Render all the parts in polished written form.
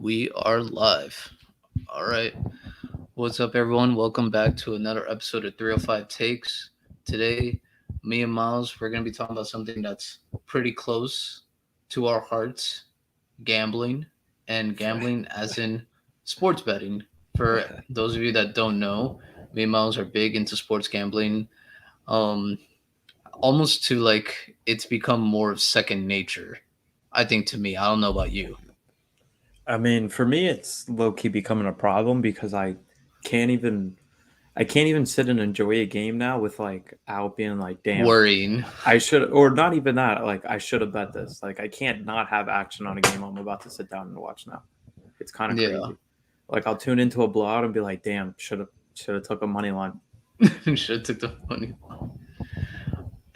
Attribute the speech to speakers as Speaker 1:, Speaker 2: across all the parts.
Speaker 1: We are live. All right. What's up, everyone? Welcome back to another episode of 305 Takes. Today, me and Miles, we're going to be talking about something that's pretty close to our hearts, gambling, and gambling as in sports betting. For those of you that don't know, me and Miles are big into sports gambling, um, almost to like it's become more of second nature. I think to me, I don't know about you.
Speaker 2: I mean, for me, it's low key becoming a problem because can't even I can't even sit and enjoy a game now with like out being like, damn,
Speaker 1: Worrying.
Speaker 2: I should, or not even that. Like, I should have bet this. Like, I can't not have action on a game I'm about to sit down and watch now. It's kind of
Speaker 1: Yeah.
Speaker 2: crazy. Like, I'll tune into a blowout and be like, damn, should have took a money line.
Speaker 1: Should have took the money.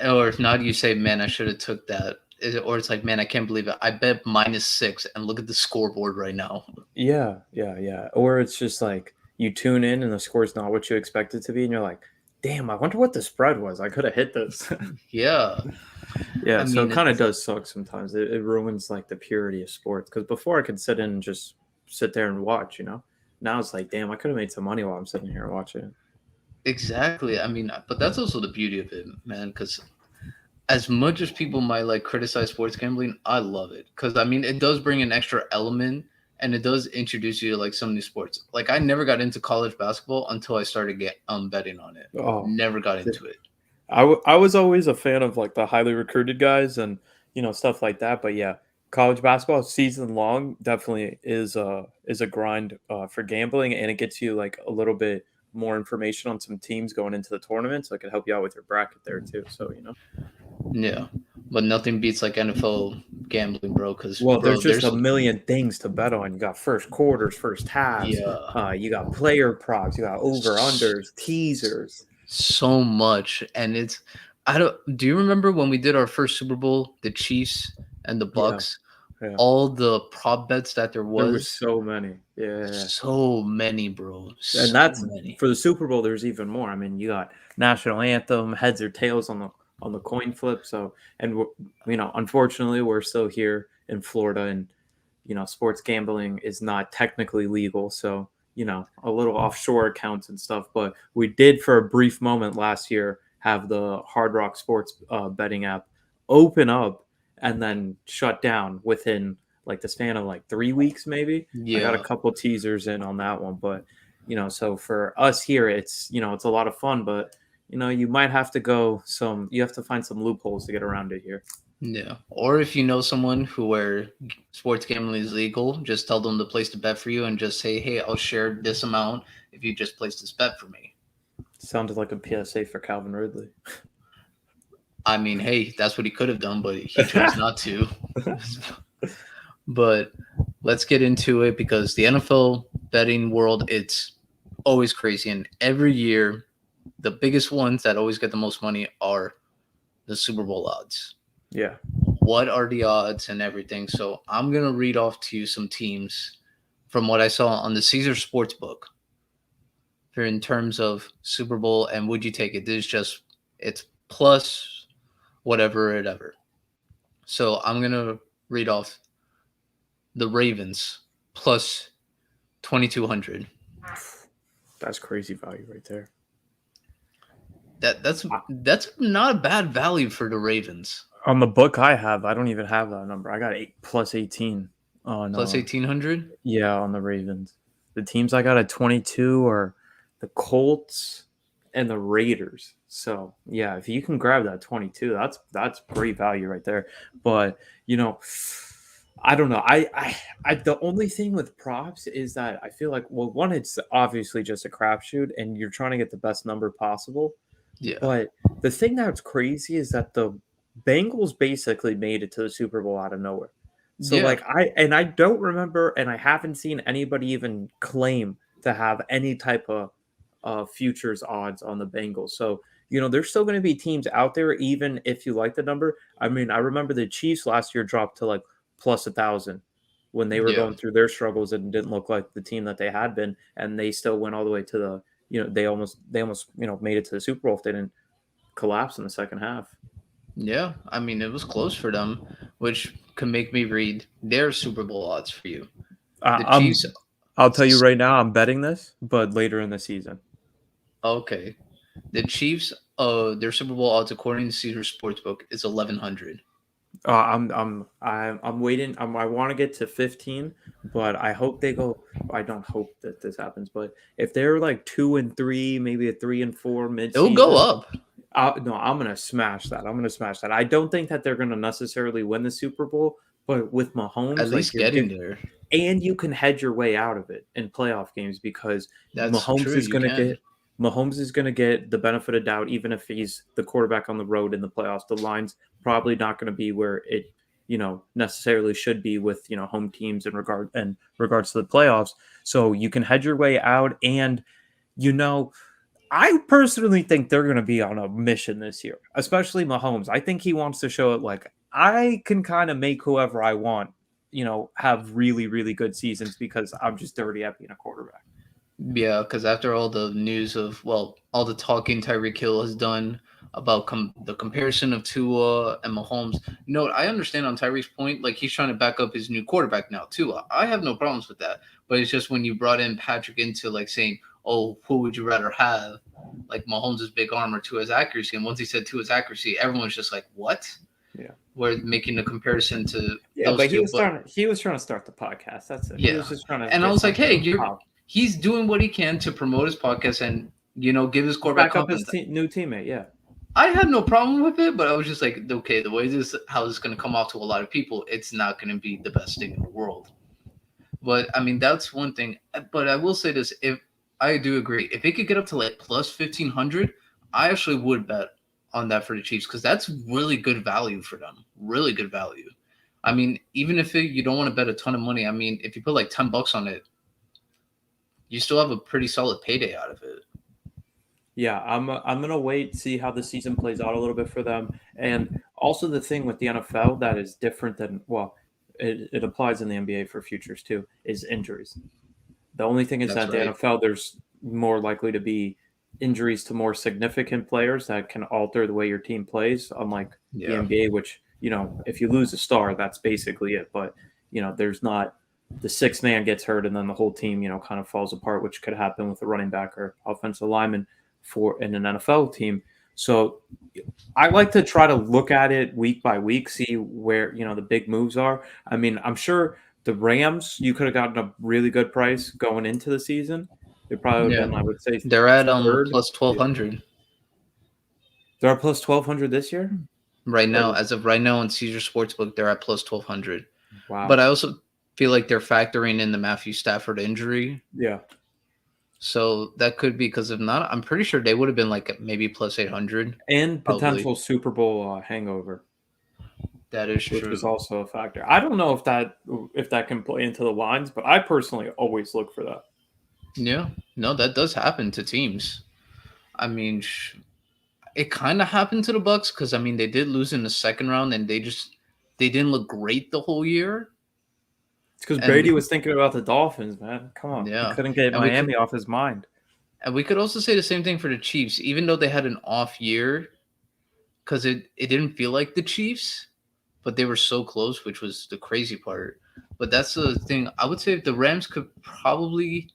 Speaker 1: Or if not, you say, "Man, I should have took that." Or it's like, "Man, I can't believe it. I bet -6, and look at the scoreboard right now."
Speaker 2: Yeah. Or it's just like you tune in and the score's not what you expect it to be, and you're like, damn, I wonder what the spread was. I could have hit this.
Speaker 1: Yeah,
Speaker 2: Yeah,
Speaker 1: I
Speaker 2: so it
Speaker 1: mean,
Speaker 2: kind of does suck sometimes. It ruins like the purity of sports. Because before I could sit in and just sit there and watch, you know. Now it's like, damn, I could have made some money while I'm sitting here watching.
Speaker 1: exactly. I mean, but that's also the beauty of it, man. Because as much as people might like criticize sports gambling, I love it. Because I mean, it does bring an extra element, and it does introduce you to like some new sports. Like I never got into college basketball until I started betting on it.
Speaker 2: Oh,
Speaker 1: Never got into it.
Speaker 2: I was always a fan of like the highly recruited guys and stuff like that. But yeah, college basketball season long definitely is a grind for gambling, and it gets you like a little bit more information on some teams going into the tournament, so it can help you out with your bracket there too. So.
Speaker 1: Yeah, but nothing beats like NFL gambling, bro. Because
Speaker 2: Well,
Speaker 1: bro,
Speaker 2: there's just
Speaker 1: there's
Speaker 2: a million things to bet on. You got first quarters, first halves.
Speaker 1: yeah,
Speaker 2: You got player props. You got over
Speaker 1: s-
Speaker 2: unders, teasers.
Speaker 1: so much, and it's I don't. Do you remember when we did our first Super Bowl, the Chiefs and the
Speaker 2: Yeah,
Speaker 1: Bucks?
Speaker 2: yeah.
Speaker 1: All the prop bets that there
Speaker 2: There was
Speaker 1: was,
Speaker 2: so many. Yeah.
Speaker 1: so many, bro,
Speaker 2: And
Speaker 1: so
Speaker 2: that's
Speaker 1: many.
Speaker 2: for the Super Bowl. There's even more. I mean, you got national anthem, heads or tails on the coin flip. So, and unfortunately, we're still here in Florida, and sports gambling is not technically legal. So, a little offshore accounts and stuff. But we did for a brief moment last year have the Hard Rock Sports betting app open up and then shut down within like the span of like 3 weeks, maybe. I got a
Speaker 1: Yeah,
Speaker 2: couple teasers in on that one, but so for us here, it's a lot of fun, but you might have to you have to find some loopholes to get around it here.
Speaker 1: yeah. Or if you know someone who where sports gambling is legal, just tell them to place the bet for you, and just say, "Hey, I'll share this amount if you just place this bet for me."
Speaker 2: Sounded like a PSA for Calvin Ridley.
Speaker 1: I mean, hey, that's what he could have done, but he chose not to. But let's get into it because the NFL betting world, it's always crazy. And every year, the biggest ones that always get the most money are the Super Bowl odds.
Speaker 2: Yeah.
Speaker 1: What are the odds and everything? So I'm going to read off to you some teams from what I saw on the Caesar Sportsbook for in terms of Super Bowl and would you take it? This is just, it's plus whatever, whatever. So I'm going to read off the Ravens plus 2,200.
Speaker 2: That's crazy value right there.
Speaker 1: That's
Speaker 2: Uh,
Speaker 1: that's not a bad value for the Ravens.
Speaker 2: On the book I have, I don't even have that number. I got 8 plus 18 on
Speaker 1: Plus 1,800.
Speaker 2: yeah, on the Ravens. The teams I got at 22 are the Colts and the Raiders. So yeah, if you can grab that 22, that's great value right there. But you know, I don't know. I the only thing with props is that I feel like, well, one, it's obviously just a crapshoot, and you're trying to get the best number possible.
Speaker 1: Yeah,
Speaker 2: But the thing that's crazy is that the Bengals basically made it to the Super Bowl out of nowhere. So
Speaker 1: yeah,
Speaker 2: like I don't remember, and I haven't seen anybody even claim to have any type of futures odds on the Bengals. So there's still going to be teams out there, even if you like the number. I mean, I remember the Chiefs last year dropped to like plus 1,000 when they were
Speaker 1: yeah,
Speaker 2: going through their struggles and didn't look like the team that they had been, and they still went all the way to the they almost made it to the Super Bowl if they didn't collapse in the second half.
Speaker 1: yeah. I mean, it was close for them, which could make me read their Super Bowl odds for you.
Speaker 2: I,
Speaker 1: The
Speaker 2: I'm.
Speaker 1: Chiefs.
Speaker 2: I'll tell you right now, I'm betting this, but later in the season.
Speaker 1: Okay, the Chiefs. Their Super Bowl odds according to Caesar Sportsbook is 1100.
Speaker 2: I'm waiting. I want to get to 15, but I hope they go. I don't hope that this happens, but if they're like 2-3, maybe a 3-4
Speaker 1: It'll go
Speaker 2: mid-season,
Speaker 1: up.
Speaker 2: no, I'm gonna smash that. I'm gonna smash that. I don't think that they're gonna necessarily win the Super Bowl, but with
Speaker 1: At
Speaker 2: Mahomes, like
Speaker 1: least getting there.
Speaker 2: and you can hedge your way out of it in playoff games because
Speaker 1: That's
Speaker 2: Mahomes
Speaker 1: true.
Speaker 2: is
Speaker 1: You
Speaker 2: going to
Speaker 1: can.
Speaker 2: get Mahomes is going to get the benefit of doubt even if he's the quarterback on the road in the playoffs. The line's probably not going to be where it necessarily should be with home teams in regards to the playoffs. So you can hedge your way out, and you know I personally think they're going to be on a mission this year, especially Mahomes. I think he wants to show it like I can kind of make whoever I want, have really, really good seasons because I'm just dirty at being a quarterback.
Speaker 1: Yeah, because after all the news of, well, all the talking Tyreek Hill has done about the comparison of Tua and Mahomes, I understand on Tyreek's point, like he's trying to back up his new quarterback now, Tua. I have no problems with that. But it's just when you brought in Patrick into like saying, oh, who would you rather have? Like Mahomes' big arm or Tua's accuracy. And once he said Tua's accuracy, everyone's just like, what?
Speaker 2: Yeah.
Speaker 1: We're making a comparison to
Speaker 2: Yeah,
Speaker 1: those
Speaker 2: but he
Speaker 1: two.
Speaker 2: was
Speaker 1: But
Speaker 2: trying to he was trying to start the podcast. That's it. He
Speaker 1: yeah.
Speaker 2: was just trying to
Speaker 1: And I
Speaker 2: get
Speaker 1: was like,
Speaker 2: something
Speaker 1: hey,
Speaker 2: on top.
Speaker 1: he's doing what he can to promote his podcast and give his quarterback
Speaker 2: Back up his
Speaker 1: confidence.
Speaker 2: new teammate. Yeah.
Speaker 1: I had no problem with it, but I was just like, okay, the way how this is going to come off to a lot of people, it's not going to be the best thing in the world. But I mean, that's one thing. But I will say this: if I do agree, if it could get up to like plus 1500, I actually would bet on that for the Chiefs because that's really good value for them. Really good value. I mean, even if you don't want to bet a ton of money, I mean, if you put like $10 on it, you still have a pretty solid payday out of it.
Speaker 2: Yeah, I'm gonna wait, see how the season plays out a little bit for them, and also the thing with the NFL that is different than it applies in the NBA for futures too is injuries. The only thing is
Speaker 1: That's
Speaker 2: that the
Speaker 1: right.
Speaker 2: NFL there's more likely to be injuries to more significant players that can alter the way your team plays, unlike the
Speaker 1: Yeah.
Speaker 2: NBA, which if you lose a star, that's basically it. But there's not the sixth man gets hurt and then the whole team kind of falls apart, which could happen with a running back or offensive lineman for in an NFL team. So I like to try to look at it week by week, see where the big moves are. I mean, I'm sure the Rams you could have gotten a really good price going into the season. They probably would have
Speaker 1: Yeah.
Speaker 2: been, I would say,
Speaker 1: They're at
Speaker 2: third.
Speaker 1: plus
Speaker 2: Yeah.
Speaker 1: 1200
Speaker 2: They're at plus 1,200 this year.
Speaker 1: right now.
Speaker 2: Or
Speaker 1: As of right now on Caesar Sportsbook, they're at plus 1200. But
Speaker 2: wow,
Speaker 1: I also feel like they're factoring in the Matthew Stafford injury.
Speaker 2: yeah,
Speaker 1: So that could be because if not, I'm pretty sure they would have been like maybe plus 800.
Speaker 2: and
Speaker 1: Probably.
Speaker 2: potential Super Bowl hangover,
Speaker 1: That is
Speaker 2: which is
Speaker 1: true.
Speaker 2: also a factor. I don't know if that can play into the lines, but I personally always look for that.
Speaker 1: Yeah. No, that does happen to teams. I mean, it kind of happened to the Bucks because I mean they did lose in the second round and they didn't look great the whole year.
Speaker 2: It's because
Speaker 1: And
Speaker 2: Brady was thinking about the Dolphins, man. Come on, he
Speaker 1: yeah,
Speaker 2: couldn't get
Speaker 1: and we could
Speaker 2: Miami off his mind.
Speaker 1: and we could also say the same thing for the Chiefs, even though they had an off year because it didn't feel like the Chiefs, but they were so close, which was the crazy part. But that's the thing. I would say the Rams could probably.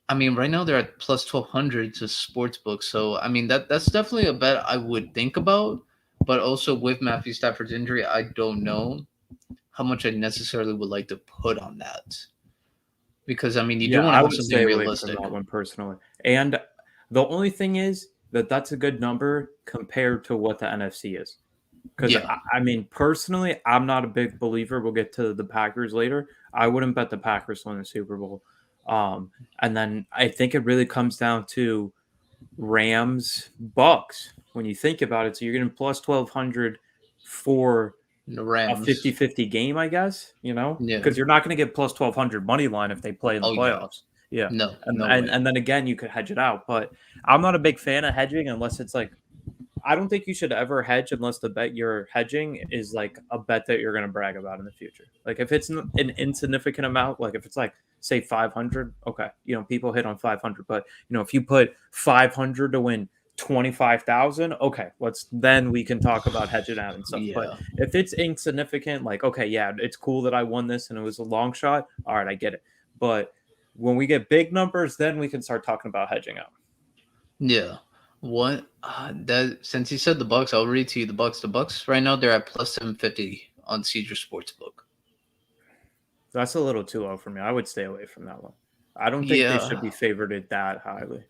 Speaker 1: I mean, right now they're at plus 1200 to sportsbook, so I mean that's definitely a bet I would think about. But also with Matthew Stafford's injury, I don't know how much I necessarily would like to put on that because I mean you do
Speaker 2: Yeah,
Speaker 1: want to
Speaker 2: I
Speaker 1: have
Speaker 2: would
Speaker 1: something
Speaker 2: stay away from
Speaker 1: realistic.
Speaker 2: that one personally. And the only thing is that that's a good number compared to what the NFC is. Because
Speaker 1: Yeah,
Speaker 2: I mean, personally, I'm not a big believer. We'll get to the Packers later. I wouldn't bet the Packers win the Super Bowl. And then I think it really comes down to Rams Bucks when you think about it. So you're getting plus 1,200 for
Speaker 1: the
Speaker 2: a
Speaker 1: Rams.
Speaker 2: 50-50 game, I guess,
Speaker 1: Yeah.
Speaker 2: because you're not going to get plus 1,200 money line if they play in the
Speaker 1: Oh yeah.
Speaker 2: playoffs. Yeah.
Speaker 1: No,
Speaker 2: And,
Speaker 1: no
Speaker 2: and
Speaker 1: way.
Speaker 2: and then again, you could hedge it out, but I'm not a big fan of hedging unless it's like I don't think you should ever hedge unless the bet you're hedging is like a bet that you're going to brag about in the future. Like if it's an insignificant amount, like if it's like say 500, okay, people hit on 500, but if you put 500 to win 25,000, okay, then we can talk about hedging out and stuff. But
Speaker 1: Yeah.
Speaker 2: if it's insignificant, like, okay, yeah, it's cool that I won this and it was a long shot, all right, I get it. But when we get big numbers, then we can start talking about hedging out.
Speaker 1: Yeah. What that since you said the Bucks, I'll read to you the Bucks. The Bucks right now they're at plus 750 on Caesar Sportsbook.
Speaker 2: That's a little too low for me. I would stay away from that one. I don't think they should
Speaker 1: Yeah.
Speaker 2: be favored that highly.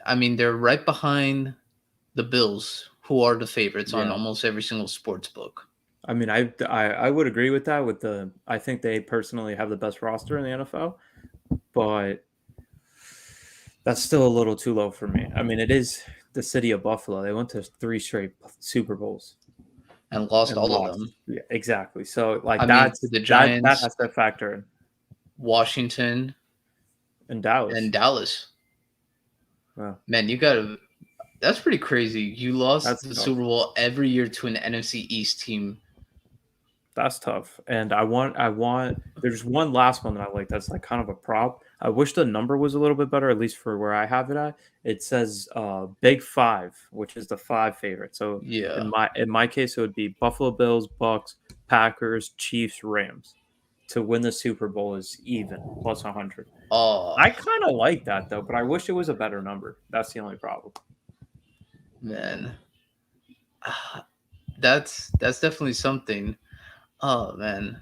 Speaker 1: I mean, they're right behind the Bills, who are the favorites on
Speaker 2: Yeah.
Speaker 1: almost every single sports book.
Speaker 2: I mean, I would agree with that. I think they personally have the best roster in the NFL, but that's still a little too low for me. I mean, it is the city of Buffalo. They went to 3 straight Super Bowls
Speaker 1: And lost
Speaker 2: and
Speaker 1: all of
Speaker 2: lost.
Speaker 1: them.
Speaker 2: Yeah, exactly. So like
Speaker 1: I mean, to the
Speaker 2: that
Speaker 1: Giants,
Speaker 2: has to factor
Speaker 1: Washington,
Speaker 2: in
Speaker 1: and
Speaker 2: Dallas.
Speaker 1: Dallas.
Speaker 2: Wow,
Speaker 1: Man, you got to. That's pretty crazy. You lost
Speaker 2: that's
Speaker 1: the
Speaker 2: tough.
Speaker 1: Super Bowl every year to an NFC East team.
Speaker 2: That's tough. And I want. There's one last one that I like. That's like kind of a prop. I wish the number was a little bit better, at least for where I have it at. It says Big Five, which is the five favorite. So
Speaker 1: Yeah.
Speaker 2: in my case, it would be Buffalo Bills, Bucks, Packers, Chiefs, Rams. To win the Super Bowl is even plus 100.
Speaker 1: Oh,
Speaker 2: I kind of like that though, but I wish it was a better number. That's the only problem.
Speaker 1: man. That's definitely something. Oh, man.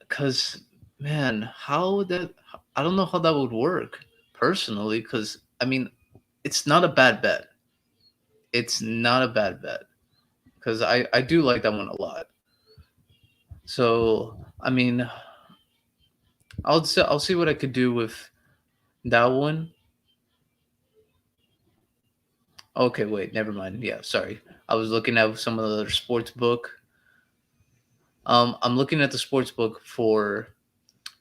Speaker 1: Because, man, how that. I don't know how that would work personally. Because, I mean, it's not a bad bet. It's not a bad bet. Because I do like that one a lot. So, I mean, I'll see what I could do with that one. Okay, wait, never mind. Yeah, sorry. I was looking at some of the other sports book. I'm looking at the sports book for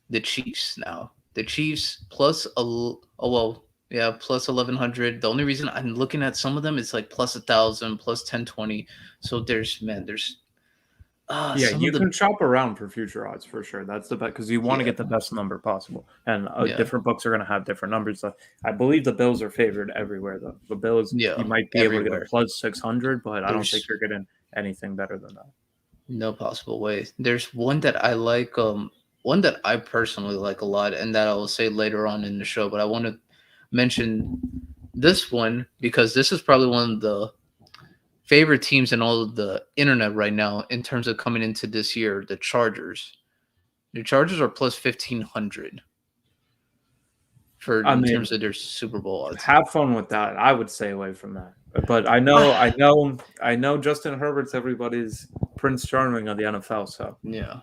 Speaker 1: the Chiefs now. The Chiefs plus oh well, yeah, plus 1100. The only reason I'm looking at some of them is like plus 1,000, plus 1020. So there's
Speaker 2: Yeah,
Speaker 1: some of
Speaker 2: you
Speaker 1: the
Speaker 2: can shop around for future odds for sure. That's the best because you want to
Speaker 1: yeah
Speaker 2: get the best number possible, and
Speaker 1: yeah
Speaker 2: different books are going to have different numbers. I believe the Bills are favored everywhere, though. The Bills,
Speaker 1: yeah
Speaker 2: you might be able to get a
Speaker 1: everywhere.
Speaker 2: plus 600, but I don't think
Speaker 1: There's
Speaker 2: you're getting anything better than that.
Speaker 1: no possible way. There's one that I like, one that I personally like a lot, and that I will say later on in the show. But I want to mention this one because this is probably one of the favorite teams in all of the internet right now in terms of coming into this year. The Chargers. The Chargers are plus 1,500 for
Speaker 2: I
Speaker 1: in
Speaker 2: mean,
Speaker 1: terms of their Super Bowl odds.
Speaker 2: have fun with that. I would stay away from that. But I know Justin Herbert's everybody's Prince Charming of the NFL. So
Speaker 1: Yeah.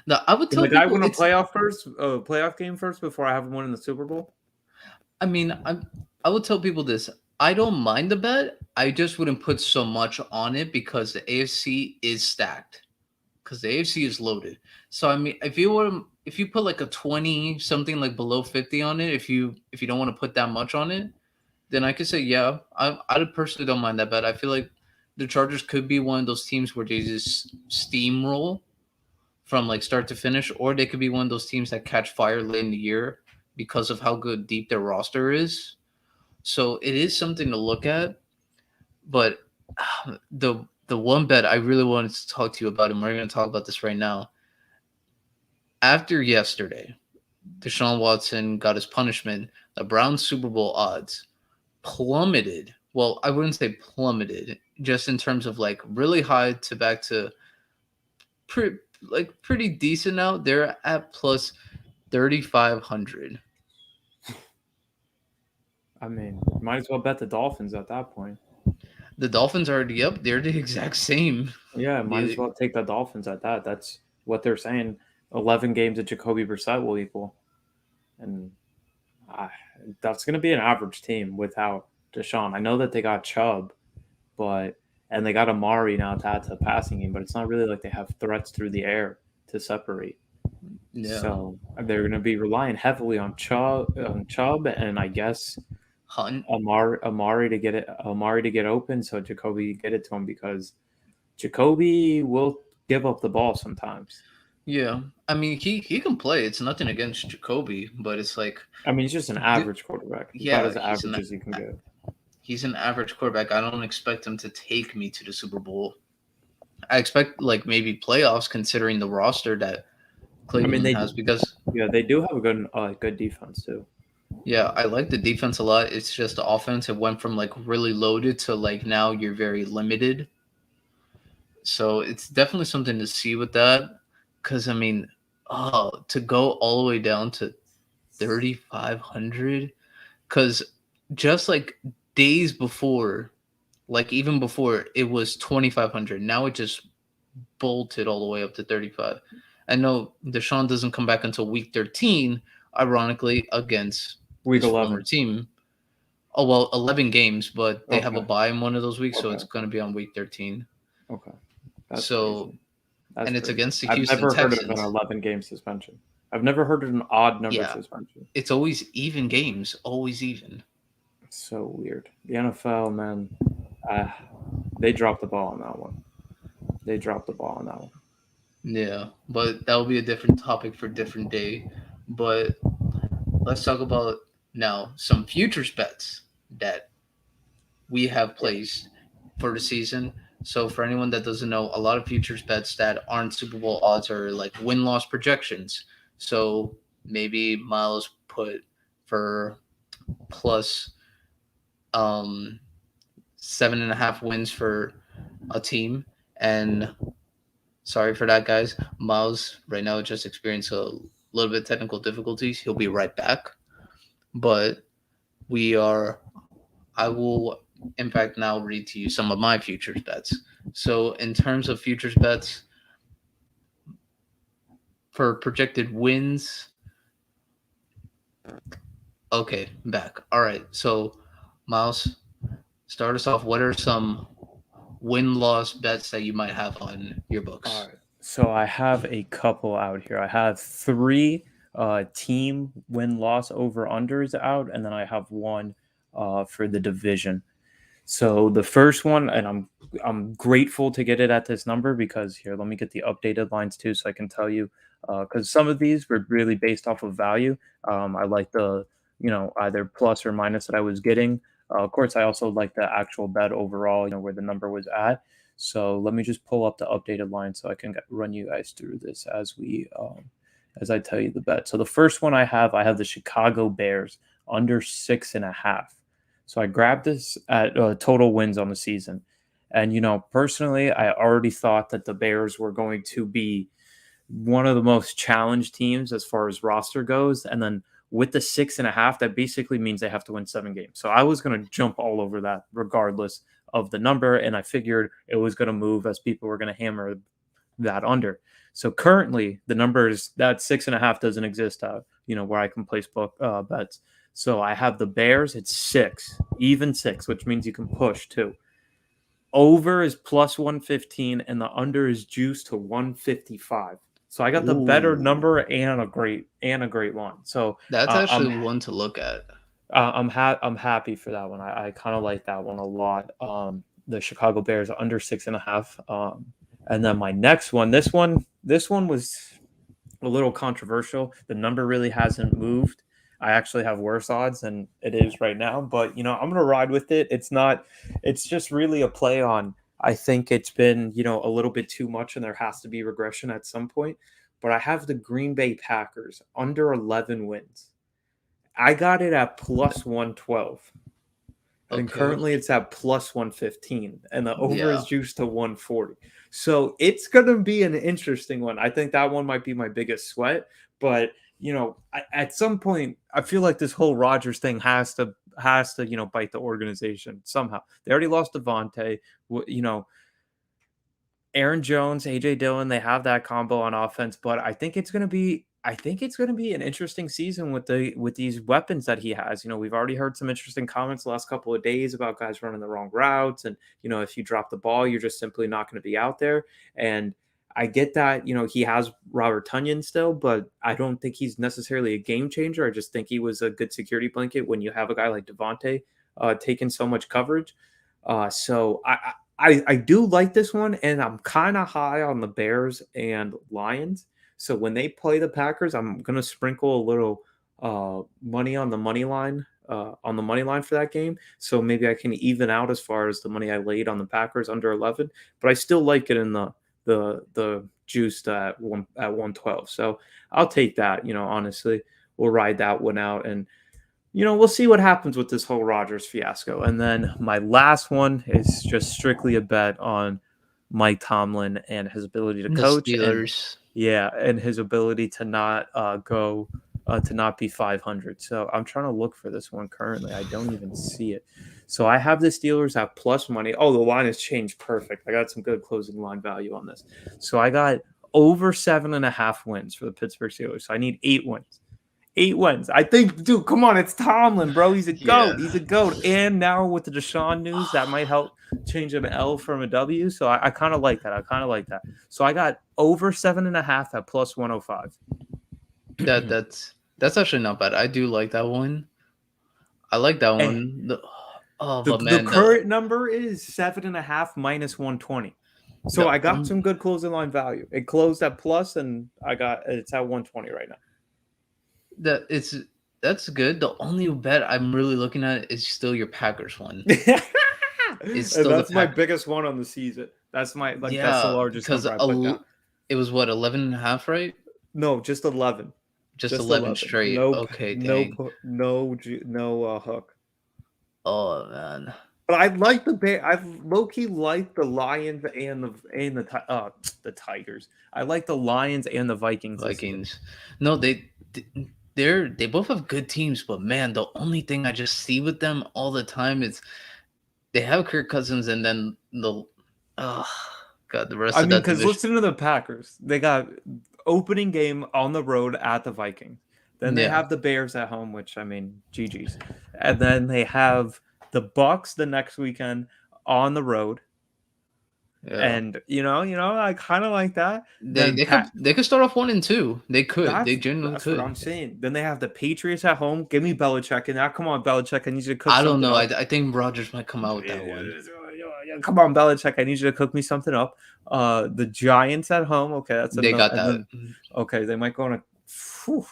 Speaker 1: Now I would
Speaker 2: can
Speaker 1: tell
Speaker 2: the guy
Speaker 1: people
Speaker 2: win a
Speaker 1: it's.
Speaker 2: playoff game first before I have him win in the Super Bowl?
Speaker 1: I mean, I would tell people this. I don't mind the bet. I just wouldn't put so much on it because the AFC is stacked. Because the AFC is loaded. So I mean, if you put like a 20 something like below 50 on it, if you don't want to put that much on it, then I could say yeah. I personally don't mind that bet. I feel like the Chargers could be one of those teams where they just steamroll from like start to finish, or they could be one of those teams that catch fire late in the year because of how good deep their roster is. So it is something to look at. But the one bet I really wanted to talk to you about, and we're going to talk about this right now. After yesterday, Deshaun Watson got his punishment. The Browns Super Bowl odds plummeted. Well, I wouldn't say plummeted, just in terms of like really high to back to pretty decent now. They're at plus 3,500.
Speaker 2: I mean, might as well bet the Dolphins at that point.
Speaker 1: The Dolphins are already up. They're the exact same.
Speaker 2: Yeah, might as
Speaker 1: The,
Speaker 2: well take the Dolphins at that. That's what they're saying. 11 games of Jacoby Brissett will equal. And uh, that's going to be an average team without Deshaun. I know that they got Chubb, and they got Amari now to add to the passing game, but it's not really like they have threats through the air to separate.
Speaker 1: yeah,
Speaker 2: So they're going to be relying heavily on Chubb, and I guess
Speaker 1: Hunt.
Speaker 2: Amari to get open, so Jacoby get it to him because Jacoby will give up the ball sometimes.
Speaker 1: Yeah, I mean he can play. It's nothing against Jacoby, but it's like
Speaker 2: I mean, he's just an average quarterback, about
Speaker 1: yeah,
Speaker 2: as
Speaker 1: he's
Speaker 2: average
Speaker 1: not.
Speaker 2: as you can get.
Speaker 1: he's an average quarterback. I don't expect him to take me to the Super Bowl. I expect like maybe playoffs considering the roster that
Speaker 2: I mean,
Speaker 1: Cleveland has because
Speaker 2: they do have a good defense too.
Speaker 1: yeah, I like the defense a lot. It's just the offense. It went from like really loaded to like now you're very limited. So it's definitely something to see with that. Cause I mean, oh, to go all the way down to 3,500. Cause just like days before, like even before it was 2,500. Now it just bolted all the way up to 35. I know Deshaun doesn't come back until week 13, ironically, against
Speaker 2: Week
Speaker 1: his former
Speaker 2: 11.
Speaker 1: team. Oh, well, 11 games, but they have a
Speaker 2: Okay.
Speaker 1: bye in one of those weeks, so
Speaker 2: Okay.
Speaker 1: it's going to be on week 13.
Speaker 2: Okay. That's
Speaker 1: So,
Speaker 2: crazy. That's
Speaker 1: and it's
Speaker 2: crazy.
Speaker 1: against the
Speaker 2: I've
Speaker 1: Houston
Speaker 2: never heard of an
Speaker 1: Texans.
Speaker 2: 11-game suspension. I've never heard of an odd number
Speaker 1: Yeah,
Speaker 2: suspension.
Speaker 1: it's always even games, always even.
Speaker 2: It's so weird. The NFL, man, uh, they dropped the ball on that one. They dropped the ball on that one.
Speaker 1: Yeah, but that will be a different topic for a different day. But let's talk about now some futures bets that we have placed for the season. So for anyone that doesn't know, a lot of futures bets that aren't Super Bowl odds are like win loss projections. So maybe Miles put for plus 7.5 wins for a team. And sorry for that, guys. Miles right now just experienced a little bit of technical difficulties. He'll be right back. But we are I will, in fact, now read to you some of my futures bets. So, in terms of futures bets for projected wins, okay, back. All right. So, Miles, start us off. What are some win loss bets that you might have on your
Speaker 2: All
Speaker 1: books?
Speaker 2: right. So I have a couple out here. I have three team win loss over unders out, and then I have one for the division. So the first one, and I'm grateful to get it at this number because here, let me get the updated lines too, so I can tell you because some of these were really based off of value. I like the either plus or minus that I was getting. Of course, I also like the actual bet overall, where the number was at. So let me just pull up the updated line so I can run you guys through this as I tell you the bet. So the first one I have the Chicago Bears under 6.5. So I grabbed this at total wins on the season. And, personally, I already thought that the Bears were going to be one of the most challenged teams as far as roster goes. And then with the 6.5, that basically means they have to win 7 games. So I was going to jump all over that regardless of the number. And I figured it was going to move as people were going to hammer that under. So currently, the numbers that 6.5 doesn't exist. Where I can place book bets. So I have the Bears at 6, even 6, which means you can push too. Over is plus 115, and the under is juiced to 155. So I got the better
Speaker 1: Ooh,
Speaker 2: number and a great line. So
Speaker 1: that's
Speaker 2: uh, I'm
Speaker 1: actually one to look at.
Speaker 2: I'm happy for that one. I kind of like that one a lot. The Chicago Bears under 6.5. And then my next one, this one was a little controversial. The number really hasn't moved. I actually have worse odds than it is right now, but I'm gonna ride with it. It's not. It's just really a play on. I think it's been a little bit too much, and there has to be regression at some point. But I have the Green Bay Packers under 11 wins. I got it at plus 112. And
Speaker 1: Okay.
Speaker 2: currently it's at plus 115, and the over
Speaker 1: Yeah.
Speaker 2: is juiced to 140. So it's going to be an interesting one. I think that one might be my biggest sweat, but at some point I feel like this whole Rodgers thing has to bite the organization somehow. They already lost Devontae, you know, Aaron Jones, AJ Dillon, they have that combo on offense, but I think it's going to be an interesting season with these weapons that he has. We've already heard some interesting comments the last couple of days about guys running the wrong routes, and if you drop the ball, you're just simply not going to be out there. And I get that, he has Robert Tunyon still, but I don't think he's necessarily a game changer. I just think he was a good security blanket when you have a guy like Devontae taking so much coverage. So I do like this one, and I'm kind of high on the Bears and Lions. So when they play the Packers, I'm gonna sprinkle a little money on the money line on the money line for that game. So maybe I can even out as far as the money I laid on the Packers under 11, but I still like it in the juiced at 112. So I'll take that. Honestly, we'll ride that one out, and we'll see what happens with this whole Rodgers fiasco. And then my last one is just strictly a bet on Mike Tomlin and his ability to
Speaker 1: The
Speaker 2: coach, and
Speaker 1: Steelers.
Speaker 2: and his ability to not to not be 500. So I'm trying to look for this one currently. I don't even see it. So I have the Steelers at plus money. Oh, the line has changed. Perfect. I got some good closing line value on this. So I got over 7.5 wins for the Pittsburgh Steelers. So I need 8 wins. 8 wins. I think, dude, come on. It's Tomlin, bro. He's a
Speaker 1: Yeah.
Speaker 2: GOAT. He's a GOAT. And now with the Deshaun news, that might help change an L from a W. So I kind of like that. I kind of like that. So I got over 7.5 at plus 105.
Speaker 1: That's actually not bad. I do like that one. I like that
Speaker 2: And
Speaker 1: one.
Speaker 2: the
Speaker 1: But man,
Speaker 2: current number is 7.5 minus 120. So
Speaker 1: the
Speaker 2: I got
Speaker 1: on-
Speaker 2: some good closing line value. It closed at plus, and it's at 120 right now.
Speaker 1: that's good. The only bet I'm really looking at is still your Packers one.
Speaker 2: And
Speaker 1: Still
Speaker 2: that's
Speaker 1: the
Speaker 2: my
Speaker 1: Pack.
Speaker 2: biggest one on the season. That's that's the
Speaker 1: Yeah,
Speaker 2: largest
Speaker 1: because
Speaker 2: number I put down.
Speaker 1: it was what 11.5, right?
Speaker 2: No, just 11.
Speaker 1: Just
Speaker 2: Just
Speaker 1: 11
Speaker 2: 11.
Speaker 1: straight.
Speaker 2: No,
Speaker 1: Okay,
Speaker 2: no,
Speaker 1: dang.
Speaker 2: no hook.
Speaker 1: Oh man,
Speaker 2: But I like the Bear. I low key like the Lions and the Tigers. I like the Lions and the Vikings this year.
Speaker 1: Vikings. No, they both have good teams, but man, the only thing I just see with them all the time is they have Kirk Cousins, and then oh god, the rest
Speaker 2: I
Speaker 1: of
Speaker 2: mean,
Speaker 1: that
Speaker 2: because
Speaker 1: division.
Speaker 2: listen to the Packers. They got opening game on the road at the Vikings. Then they
Speaker 1: Yeah,
Speaker 2: have the Bears at home, which I mean, GG's. And then they have the Bucks the next weekend on the road.
Speaker 1: yeah.
Speaker 2: And I kind of like that.
Speaker 1: They
Speaker 2: Then
Speaker 1: they could
Speaker 2: Pat.
Speaker 1: they could start off 1-2. They could. They
Speaker 2: That's
Speaker 1: genuinely
Speaker 2: that's what I'm
Speaker 1: could.
Speaker 2: saying. Then they have the Patriots at home. Give me Belichick, and now come on, Belichick. I need you to cook
Speaker 1: I don't
Speaker 2: something
Speaker 1: know.
Speaker 2: up.
Speaker 1: I think Rogers might come out with that one.
Speaker 2: Come on, Belichick. I need you to cook me something up. The Giants at home. Okay, that's
Speaker 1: They
Speaker 2: enough.
Speaker 1: got
Speaker 2: And
Speaker 1: that.
Speaker 2: then okay, they might go on a.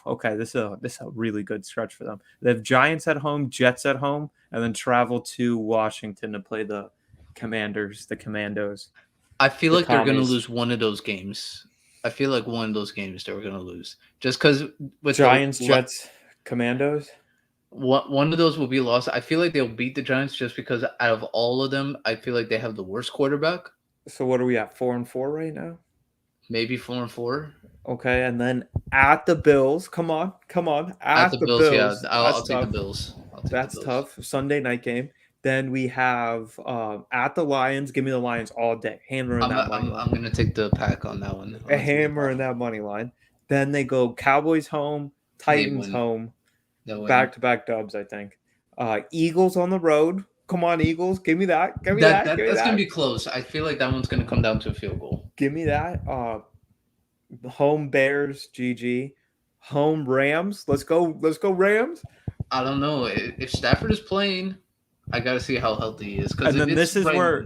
Speaker 2: Okay, this is a really good stretch for them. They have Giants at home, Jets at home, and then travel to Washington to play the Commanders, the Commandos,
Speaker 1: I feel
Speaker 2: the
Speaker 1: like they're gonna
Speaker 2: Commies.
Speaker 1: lose one of those games. I feel like one of those games they were gonna lose just because with
Speaker 2: Giants, Jets, Commandos.
Speaker 1: one of those will be lost. I feel like they'll beat the Giants just because out of all of them, I feel like they have the worst quarterback.
Speaker 2: So what are we at? 4-4 right now.
Speaker 1: Maybe 4-4
Speaker 2: Okay, and then at the Bills. Come on,
Speaker 1: at the
Speaker 2: at the
Speaker 1: Bills. Yeah,
Speaker 2: Bills.
Speaker 1: I'll
Speaker 2: That's
Speaker 1: take the
Speaker 2: tough.
Speaker 1: Bills. I'll take the
Speaker 2: That's
Speaker 1: Bills.
Speaker 2: tough. Sunday night game. Then we have at the Lions. Give me the Lions all day. Hammering
Speaker 1: I'm
Speaker 2: that money
Speaker 1: I'm
Speaker 2: line.
Speaker 1: I'm gonna take the pack on that one. I'm
Speaker 2: A
Speaker 1: gonna take the
Speaker 2: hammer
Speaker 1: pack.
Speaker 2: in that money line. Then they go Cowboys home,
Speaker 1: They
Speaker 2: Titans
Speaker 1: win.
Speaker 2: home,
Speaker 1: They win.
Speaker 2: back to back dubs. I think. Eagles on the road. Come on, Eagles. Give me that. Give me
Speaker 1: That,
Speaker 2: that.
Speaker 1: that
Speaker 2: Give me
Speaker 1: that's gonna
Speaker 2: that.
Speaker 1: be close. I feel like that one's gonna come down to a field goal.
Speaker 2: Give me that. Home Bears. GG. Home Rams. Let's go. Let's go Rams.
Speaker 1: I don't know if Stafford is playing. I gotta see how healthy he is because
Speaker 2: And
Speaker 1: if
Speaker 2: then
Speaker 1: it's right,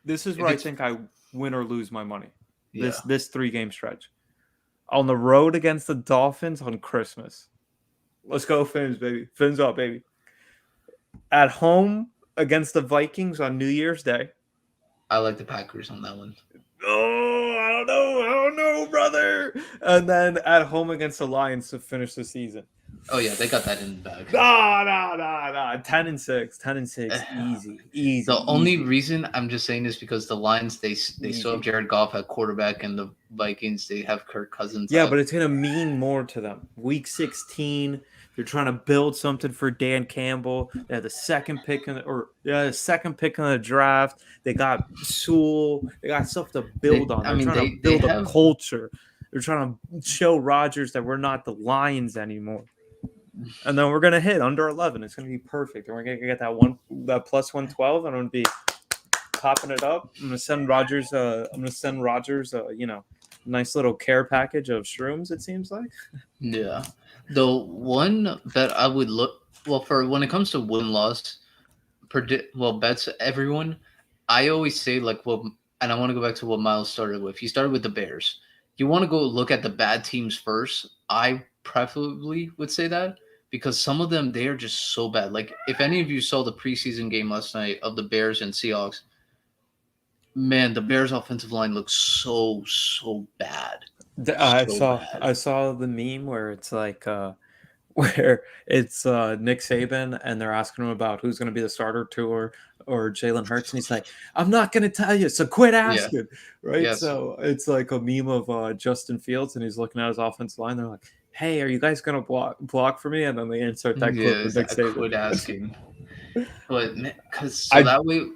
Speaker 2: this is
Speaker 1: if
Speaker 2: where I
Speaker 1: it's
Speaker 2: think I win or lose my money.
Speaker 1: yeah,
Speaker 2: This 3 game stretch. On the road against the Dolphins on Christmas. Let's go, Fins, baby. Fins up, baby. At home against the Vikings on New Year's Day.
Speaker 1: I like the Packers on that one.
Speaker 2: Oh, I don't know, brother. And then at home against the Lions to finish the season.
Speaker 1: Oh yeah, they got that in the bag.
Speaker 2: Nah. 10-6. 10-6. Easy.
Speaker 1: The only reason I'm just saying this because the Lions they still have
Speaker 2: Easy.
Speaker 1: Jared Goff at quarterback and the Vikings they have Kirk Cousins.
Speaker 2: Yeah,
Speaker 1: at,
Speaker 2: but it's gonna mean more to them. Week 16, they're trying to build something for Dan Campbell. They had the second pick the second pick in the draft. They got Sewell. They got stuff to build on.
Speaker 1: I
Speaker 2: They're
Speaker 1: mean
Speaker 2: trying to
Speaker 1: they
Speaker 2: build a
Speaker 1: have
Speaker 2: culture. They're trying to show Rodgers that we're not the Lions anymore. And then we're gonna hit under 11. It's gonna be perfect. And we're gonna get that plus 112, and I'm gonna be popping it up. I'm gonna send Rogers. Nice little care package of shrooms. It seems like.
Speaker 1: yeah. The one that I would look for when it comes to win loss predict bets everyone. I always say and I want to go back to what Miles started with. He started with the Bears. You want to go look at the bad teams first. I preferably would say that because some of them they are just so bad. Like if any of you saw the preseason game last night of the Bears and Seahawks, man, the Bears offensive line looks so bad, so bad.
Speaker 2: I saw the meme where it's like where it's Nick Saban and they're asking him about who's going to be the starter or Jalen Hurts, and he's like, "I'm not going to tell you, so quit
Speaker 1: Yeah.
Speaker 2: asking." Right?
Speaker 1: Yes.
Speaker 2: So it's like a meme of Justin Fields, and he's looking at his offensive line. They're like, "Hey, are you guys going to block for me?" And then they insert that clip
Speaker 1: Yeah.
Speaker 2: of Nick
Speaker 1: I
Speaker 2: Saban.
Speaker 1: quit asking, but because so
Speaker 2: I
Speaker 1: that way,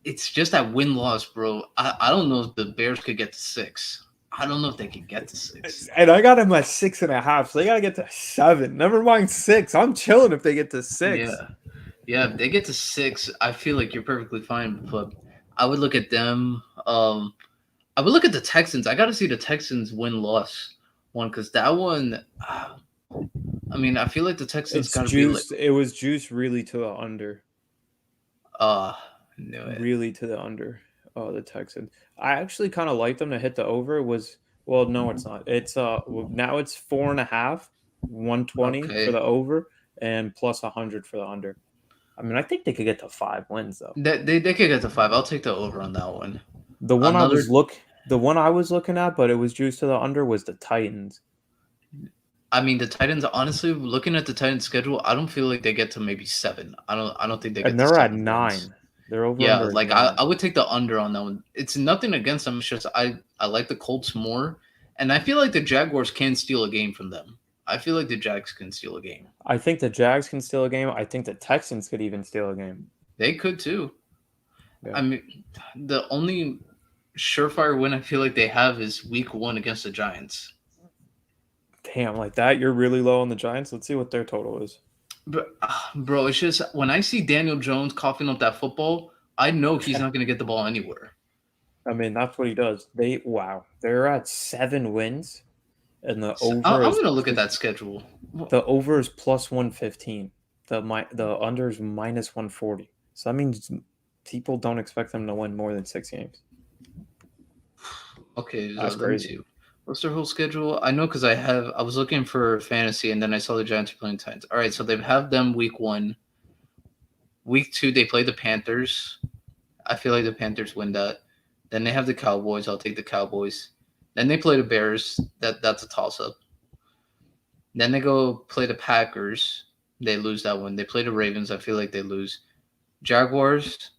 Speaker 1: it's just that win loss, bro. I don't know if the Bears could get to 6. I don't know if they could get to 6.
Speaker 2: and I got him at 6.5, so they got to get to 7. Never mind 6. I'm chilling if they get to
Speaker 1: Yeah.
Speaker 2: 6.
Speaker 1: Yeah, if they get to 6, I feel like you're perfectly fine. But I would look at them. I would look at the Texans. I got to see the Texans win loss one because that one. I mean, I feel like the Texans
Speaker 2: It's
Speaker 1: got to be like,
Speaker 2: juiced. It was juiced really to the under.
Speaker 1: uh, knew it.
Speaker 2: Really to the under. Oh, the Texans. I actually kind of like them to hit the over. Was well, no, it's not. It's now it's 4.5, 120 for
Speaker 1: Okay,
Speaker 2: the over, and plus 100 for the under. I mean, I think they could get to 5 wins though.
Speaker 1: they could get to 5. I'll take the over on that one.
Speaker 2: The one I
Speaker 1: Another,
Speaker 2: was look, the one I was looking at, but it was juiced to the under was the Titans.
Speaker 1: I mean, the Titans. Honestly, looking at the Titans' schedule, I don't feel like they get to maybe 7. I don't think they get
Speaker 2: And
Speaker 1: to
Speaker 2: they're at
Speaker 1: 7 wins.
Speaker 2: 9. They're over
Speaker 1: Yeah,
Speaker 2: under at
Speaker 1: like
Speaker 2: 9.
Speaker 1: I would take the under on that one. It's nothing against them. It's just I like the Colts more, and I feel like the Jaguars can steal a game from them. I feel like the Jags can steal a game.
Speaker 2: I think the Jags can steal a game. I think the Texans could even steal a game.
Speaker 1: They could too.
Speaker 2: Yeah.
Speaker 1: I mean, the only surefire win I feel like they have is Week 1 against the Giants.
Speaker 2: Damn, like that. You're really low on the Giants. Let's see what their total is.
Speaker 1: Bro, it's just when I see Daniel Jones coughing up that football, I know he's not going to get the ball anywhere.
Speaker 2: I mean, that's what he does. They're at 7 wins, and the
Speaker 1: So,
Speaker 2: over
Speaker 1: I'm
Speaker 2: is
Speaker 1: going to look at that schedule.
Speaker 2: plus 115. The under is minus 140. So that means people don't expect them to win more than 6 games.
Speaker 1: Okay, so
Speaker 2: That's
Speaker 1: let me
Speaker 2: crazy.
Speaker 1: see. What's their whole schedule? I know because I was looking for fantasy and then I saw the Giants are playing Titans. All right, so they have them week 1. Week 2 they play the Panthers. I feel like the Panthers win that. Then they have the Cowboys. I'll take the Cowboys. Then they play the Bears. That's a toss up. Then they go play the Packers. They lose that one. They play the Ravens. I feel like they lose. Jaguars,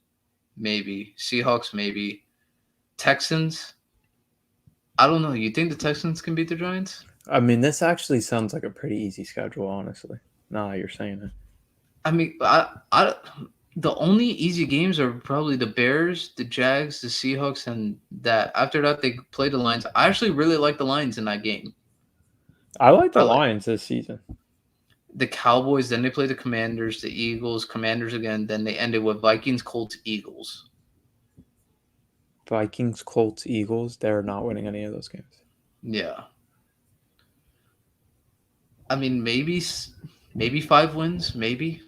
Speaker 1: maybe. Seahawks, maybe. Texans. I don't know. You think the Texans can beat the Giants?
Speaker 2: I mean, this actually sounds like a pretty easy schedule, honestly. Nah, you're saying it.
Speaker 1: I mean, the only easy games are probably the Bears, the Jags, the Seahawks, and that. After that, they play the Lions. I actually really like the Lions in that game.
Speaker 2: I like
Speaker 1: I
Speaker 2: the
Speaker 1: like
Speaker 2: Lions this season.
Speaker 1: the Cowboys. Then they play the Commanders, the Eagles, Commanders again. Then they ended with Vikings, Colts, Eagles.
Speaker 2: Vikings, Colts, Eagles. They're not winning any of those games.
Speaker 1: Yeah. I mean, maybe 5 wins, maybe.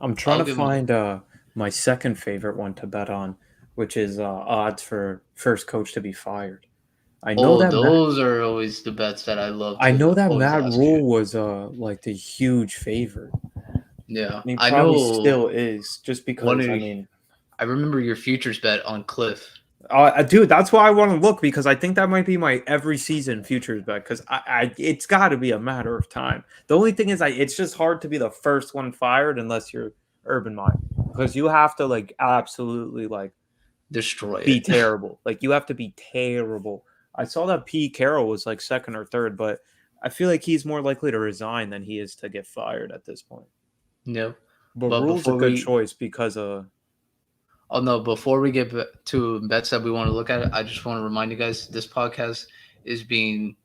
Speaker 2: I'm trying
Speaker 1: I'll
Speaker 2: to
Speaker 1: give them.
Speaker 2: find my second favorite one to bet on, which is odds for first coach to be fired. I know
Speaker 1: Oh,
Speaker 2: that
Speaker 1: those are always the bets that I love
Speaker 2: I know
Speaker 1: to
Speaker 2: that
Speaker 1: always
Speaker 2: Matt
Speaker 1: ask you.
Speaker 2: Rule was like the huge favorite.
Speaker 1: Yeah,
Speaker 2: And he
Speaker 1: I
Speaker 2: probably
Speaker 1: know.
Speaker 2: still is, just
Speaker 1: One
Speaker 2: because
Speaker 1: of
Speaker 2: I
Speaker 1: you,
Speaker 2: mean,
Speaker 1: I remember your futures bet on Cliff.
Speaker 2: dude, that's why I want to look, because I think that might be my every season futures bet, because I it's got to be a matter of time. The only thing is, it's just hard to be the first one fired unless you're Urban Meyer, because you have to like absolutely like
Speaker 1: Destroy
Speaker 2: be
Speaker 1: it.
Speaker 2: terrible. Like you have to be terrible. I saw that Pete Carroll was like second or third, but I feel like he's more likely to resign than he is to get fired at this point.
Speaker 1: Yep.
Speaker 2: But
Speaker 1: But
Speaker 2: Rule's a
Speaker 1: before
Speaker 2: good
Speaker 1: we,
Speaker 2: choice because
Speaker 1: oh no, before we get to bets that we want to look at, I just want to remind you guys this podcast is being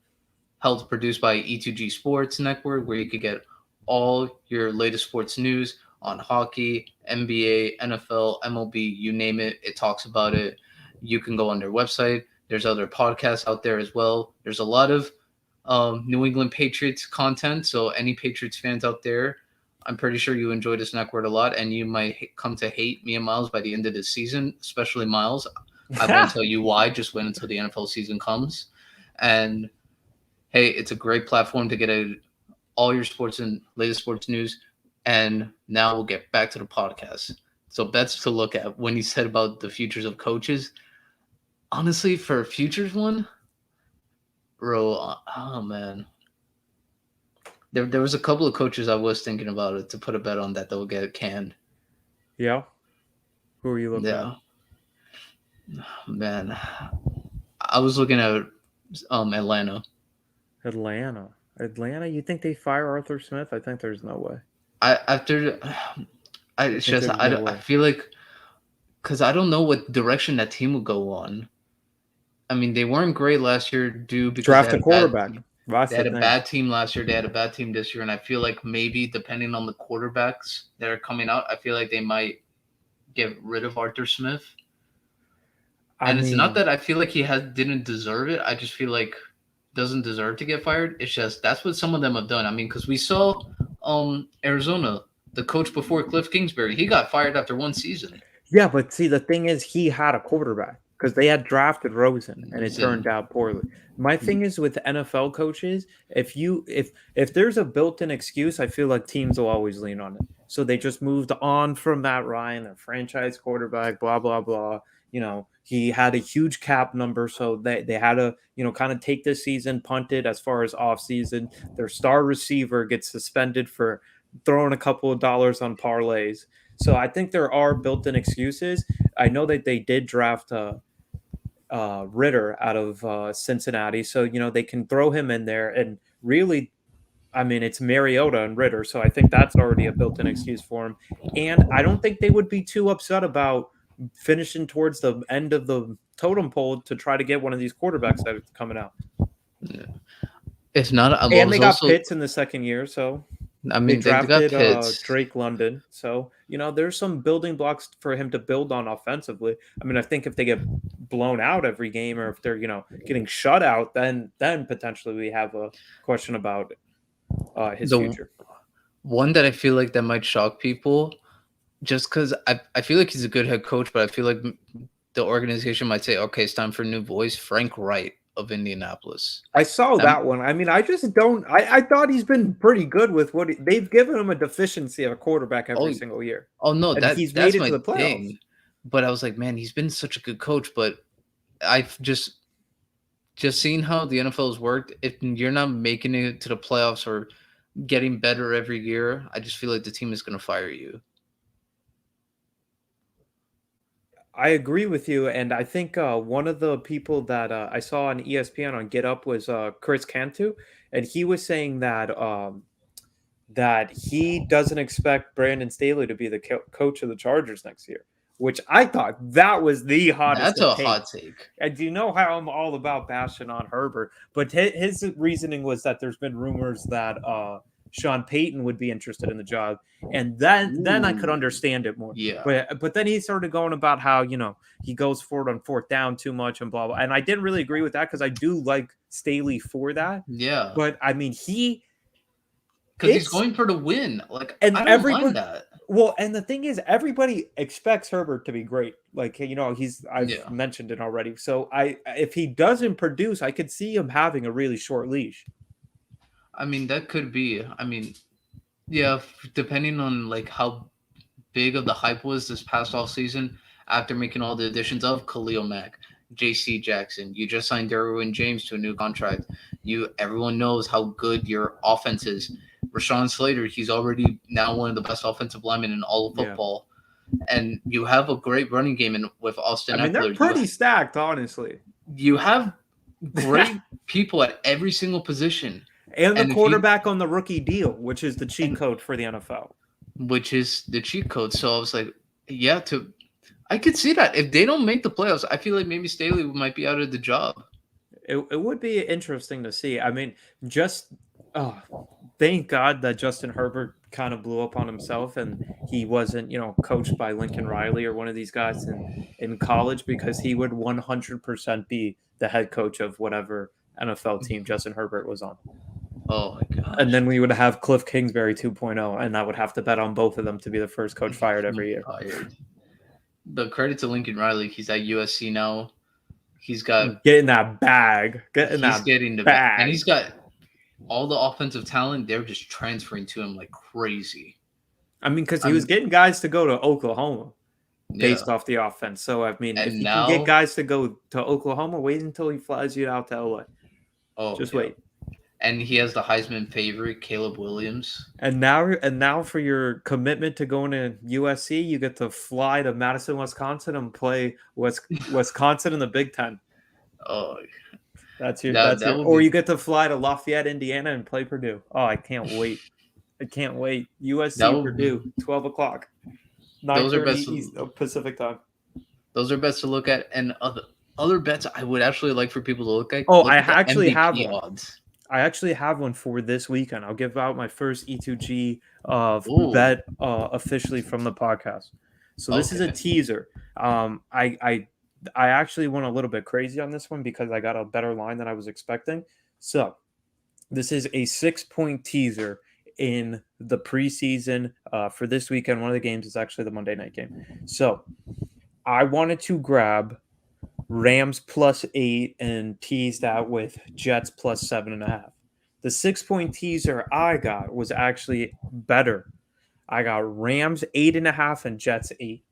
Speaker 1: held produced by E2G Sports Network, where you could get all your latest sports news on hockey, NBA, NFL, MLB, you name it. It talks about it. You can go on their website. There's other podcasts out there as well. There's a lot of New England Patriots content. So any Patriots fans out there, I'm pretty sure you enjoy this network a lot, and you might come to hate me and Miles by the end of the season, especially Miles. I won't tell you why. Just wait until the NFL season comes. And hey, it's a great platform to get all your sports and latest sports news. And now we'll get back to the podcast. So bets to look at when you said about the futures of coaches. Honestly, for a futures one, bro, oh man, there was a couple of coaches I was thinking about it to put a bet on that they'll get canned.
Speaker 2: Yeah. Who are you looking at?
Speaker 1: Yeah, man, I was looking at Atlanta.
Speaker 2: Atlanta. You think they fire Arthur Smith? I think there's no way.
Speaker 1: I after I
Speaker 2: I
Speaker 1: it's
Speaker 2: think
Speaker 1: just
Speaker 2: there's no
Speaker 1: I
Speaker 2: way.
Speaker 1: feel like because I don't know what direction that team will go on. I mean, they weren't great last year due because
Speaker 2: Draft a quarterback. That's
Speaker 1: they
Speaker 2: the
Speaker 1: had a
Speaker 2: thing.
Speaker 1: bad team last year. They had a bad team this year, and I feel like maybe depending on the quarterbacks that are coming out, I feel like they might get rid of Arthur Smith.
Speaker 2: I
Speaker 1: And it's not
Speaker 2: mean,
Speaker 1: that I feel like he has didn't deserve it. I just feel like doesn't deserve to get fired. It's just that's what some of them have done. I mean, because we saw Arizona, the coach before Cliff Kingsbury, he got fired after one season.
Speaker 2: yeah, but see, the thing is, he had a quarterback because they had drafted Rosen, and it turned out poorly. My thing is with NFL coaches, if there's a built-in excuse, I feel like teams will always lean on it. So they just moved on from Matt Ryan, their franchise quarterback, blah blah blah. He had a huge cap number, so they had to kind of take this season, punt it as far as off season. Their star receiver gets suspended for throwing a couple of dollars on parlays. So I think there are built-in excuses. I know that they did draft Ritter out of Cincinnati, so they can throw him in there. And really, I mean, it's Mariota and Ritter, so I think that's already a built-in excuse for him. And I don't think they would be too upset about finishing towards the end of the totem pole to try to get one of these quarterbacks that are coming out.
Speaker 1: Yeah. If not,
Speaker 2: And they got Pitts in the second year, so
Speaker 1: I
Speaker 2: they
Speaker 1: mean, they got
Speaker 2: drafted
Speaker 1: Pitts.
Speaker 2: Drake London. So, there's some building blocks for him to build on offensively. I mean, I think if they get blown out every game or if they're, getting shut out, then potentially we have a question about his
Speaker 1: The
Speaker 2: future.
Speaker 1: one that I feel like that might shock people, just because I feel like he's a good head coach, but I feel like the organization might say, okay, it's time for a new voice. Frank Wright of Indianapolis.
Speaker 2: I saw that one. I mean, I just don't. I thought he's been pretty good with what they've given him a deficiency of a quarterback every single year.
Speaker 1: Oh no,
Speaker 2: And he's made
Speaker 1: that's
Speaker 2: it to
Speaker 1: my
Speaker 2: the playoffs.
Speaker 1: thing. But I was like, man, he's been such a good coach. But I've just seeing how the NFL has worked. If you're not making it to the playoffs or getting better every year, I just feel like the team is going to fire you.
Speaker 2: I agree with you, and I think one of the people that I saw on ESPN on Get Up was Chris Cantu, and he was saying that he doesn't expect Brandon Staley to be the coach of the Chargers next year, which I thought that was the hottest.
Speaker 1: That's a hot take.
Speaker 2: And you know how I'm all about bashing on Herbert, but his reasoning was that there's been rumors that Sean Payton would be interested in the job, and then I could understand it more.
Speaker 1: Yeah.
Speaker 2: But then he started going about how he goes forward on fourth down too much and blah blah. And I didn't really agree with that because I do like Staley for that.
Speaker 1: Yeah.
Speaker 2: But I mean
Speaker 1: because he's going for the win. Like,
Speaker 2: and
Speaker 1: I don't mind that.
Speaker 2: Well, and the thing is, everybody expects Herbert to be great. Like, I've mentioned it already. So if he doesn't produce, I could see him having a really short leash.
Speaker 1: I mean, that could be. I mean, yeah, depending on like how big of the hype was this past off season after making all the additions of Khalil Mack, J.C. Jackson. You just signed Derwin James to a new contract. Everyone knows how good your offense is. Rashawn Slater, he's already now one of the best offensive linemen in all of football. Yeah. And you have a great running game with Austin Eckler.
Speaker 2: They're pretty stacked, honestly.
Speaker 1: You have great people at every single position.
Speaker 2: And the quarterback on the rookie deal, which is the cheat code for the NFL.
Speaker 1: Which is the cheat code. So I was like, I could see that. If they don't make the playoffs, I feel like maybe Staley might be out of the job.
Speaker 2: It would be interesting to see. I mean, thank God that Justin Herbert kind of blew up on himself and he wasn't, coached by Lincoln Riley or one of these guys in college, because he would 100% be the head coach of whatever NFL team Justin Herbert was on.
Speaker 1: Oh my God.
Speaker 2: And then we would have Cliff Kingsbury 2.0, and I would have to bet on both of them to be the first coach fired every year.
Speaker 1: But credit to Lincoln Riley. He's at USC now. He's got
Speaker 2: getting that bag.
Speaker 1: Getting the bag. And he's got all the offensive talent, they're just transferring to him like crazy.
Speaker 2: I mean, because he was
Speaker 1: I'm
Speaker 2: getting guys to go to Oklahoma
Speaker 1: yeah,
Speaker 2: based off the offense. So I mean, if
Speaker 1: and
Speaker 2: he can get
Speaker 1: now,
Speaker 2: guys to go to Oklahoma, wait until he flies you out to LA.
Speaker 1: oh
Speaker 2: Just
Speaker 1: yeah,
Speaker 2: wait.
Speaker 1: and he has the Heisman favorite, Caleb Williams.
Speaker 2: And now for your commitment to going to USC, you get to fly to Madison, Wisconsin, and play Wisconsin in the Big Ten.
Speaker 1: Oh, that would
Speaker 2: or
Speaker 1: be
Speaker 2: you get to fly to Lafayette, Indiana, and play Purdue. Oh, I can't wait! I can't wait.
Speaker 1: that
Speaker 2: USC
Speaker 1: would
Speaker 2: Purdue, 12 o'clock, nine
Speaker 1: those are
Speaker 2: thirty
Speaker 1: best.
Speaker 2: East Pacific time.
Speaker 1: Those are bets to look at, and other bets I would actually like for people to look at.
Speaker 2: Oh,
Speaker 1: Look
Speaker 2: I
Speaker 1: at the
Speaker 2: actually have
Speaker 1: MVP
Speaker 2: one.
Speaker 1: odds.
Speaker 2: I actually have one for this weekend. I'll give out my first E2G
Speaker 1: Ooh,
Speaker 2: bet officially from the podcast. So this is a
Speaker 1: okay.
Speaker 2: teaser. I actually went a little bit crazy on this one because I got a better line than I was expecting. So this is a 6-point teaser in the preseason for this weekend. One of the games is actually the Monday night game. So I wanted to grab Rams +8 and tease that with Jets +7.5. The 6-point teaser I got was actually better. I got Rams 8.5 and Jets 8.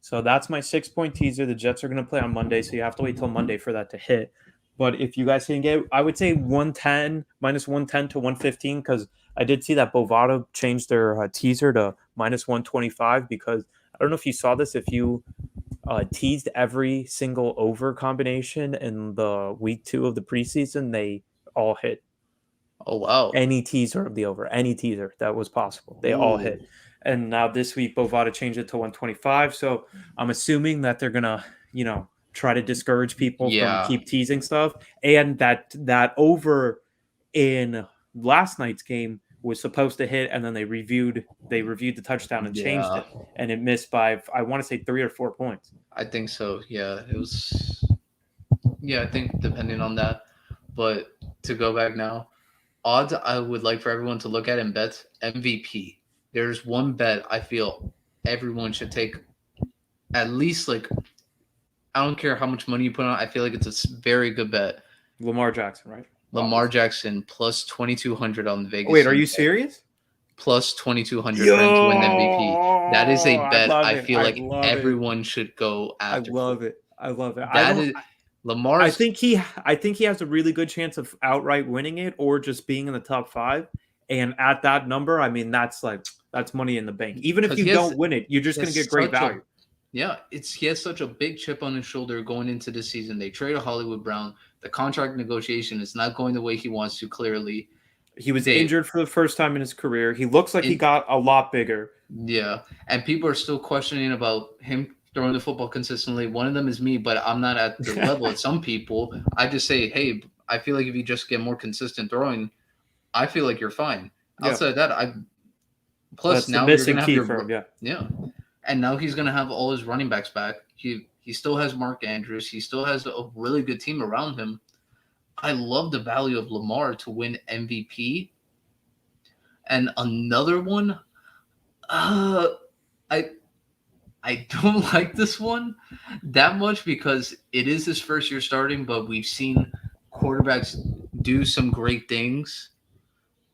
Speaker 2: So that's my 6-point teaser. The Jets are going to play on Monday, so you have to wait till Monday for that to hit. But if you guys can get, I would say 110, -110 to 115, because I did see that Bovada changed their teaser to -125 because I don't know if you saw this. If you teased every single over combination in the week 2 of the preseason, they all hit.
Speaker 1: Oh wow.
Speaker 2: Any teaser of the over, any teaser that was possible, they all
Speaker 1: Ooh.
Speaker 2: hit. And now this week, Bovada changed it to 125. So I'm assuming that they're gonna, try to discourage people from
Speaker 1: Yeah.
Speaker 2: keep teasing stuff. And that over in last night's game was supposed to hit, and then they reviewed the touchdown and changed
Speaker 1: Yeah.
Speaker 2: it, and it missed by, I want to say, 3 or 4 points.
Speaker 1: I think so. Yeah. It was. Yeah. I think depending on that. But to go back now, odds I would like for everyone to look at in bets MVP. There's one bet I feel everyone should take at least like I don't care how much money you put on it. I feel like it's a very good bet.
Speaker 2: Lamar Jackson, right?
Speaker 1: Lamar
Speaker 2: Obviously.
Speaker 1: Jackson plus 2,200 on the
Speaker 2: Oh,
Speaker 1: Vegas
Speaker 2: wait, are
Speaker 1: Sun
Speaker 2: you serious?
Speaker 1: plus 2,200
Speaker 2: Yo,
Speaker 1: for him to win the MVP. That is a
Speaker 2: I
Speaker 1: bet
Speaker 2: love
Speaker 1: I
Speaker 2: it.
Speaker 1: feel
Speaker 2: I
Speaker 1: like
Speaker 2: love it.
Speaker 1: everyone should go
Speaker 2: I
Speaker 1: after for.
Speaker 2: love it. I love it. I
Speaker 1: That
Speaker 2: don't.
Speaker 1: is
Speaker 2: I
Speaker 1: Lamar's
Speaker 2: think he has a really good chance of outright winning it or just being in the top 5. And at that number, I mean, that's money in the bank. Even if
Speaker 1: because
Speaker 2: you don't win it, you're just
Speaker 1: he
Speaker 2: going to
Speaker 1: has
Speaker 2: get great
Speaker 1: such a
Speaker 2: value.
Speaker 1: yeah, it's he has such a big chip on his shoulder going into the season. They traded Hollywood Brown. The contract negotiation is not going the way he wants to. Clearly,
Speaker 2: He was
Speaker 1: they
Speaker 2: injured for the first time in his career. He looks like he
Speaker 1: it
Speaker 2: got a lot bigger.
Speaker 1: yeah, and people are still questioning about him throwing the football consistently. One of them is me, but I'm not at the level of some people. I just say, hey, I feel like if you just get more consistent throwing, I feel like you're fine.
Speaker 2: Yeah,
Speaker 1: Outside of that, I plus
Speaker 2: that's the
Speaker 1: now you're
Speaker 2: missing
Speaker 1: gonna have
Speaker 2: key
Speaker 1: your
Speaker 2: for him. Yeah.
Speaker 1: yeah, and now he's gonna have all his running backs back. He still has Mark Andrews. He still has a really good team around him. I love the value of Lamar to win MVP. And another one, uh, I I don't like this one that much because it is his first year starting, but we've seen quarterbacks do some great things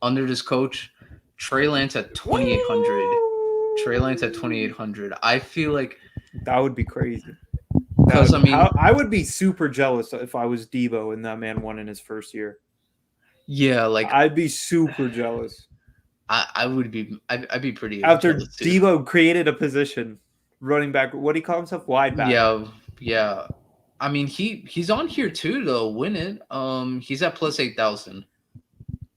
Speaker 1: under this coach. Trey Lance at 2,800. Trey Lance at 2,800. I feel like
Speaker 2: That would be crazy.
Speaker 1: because I mean,
Speaker 2: I would be super jealous if I was Debo and that man won in his first year.
Speaker 1: yeah, like
Speaker 2: I'd be super jealous.
Speaker 1: I would be I'd be pretty
Speaker 2: After
Speaker 1: jealous too.
Speaker 2: Debo created a position, running back, what do you call himself? Wide back.
Speaker 1: Yeah, yeah. I mean he's on here too to win it. He's at plus 8,000.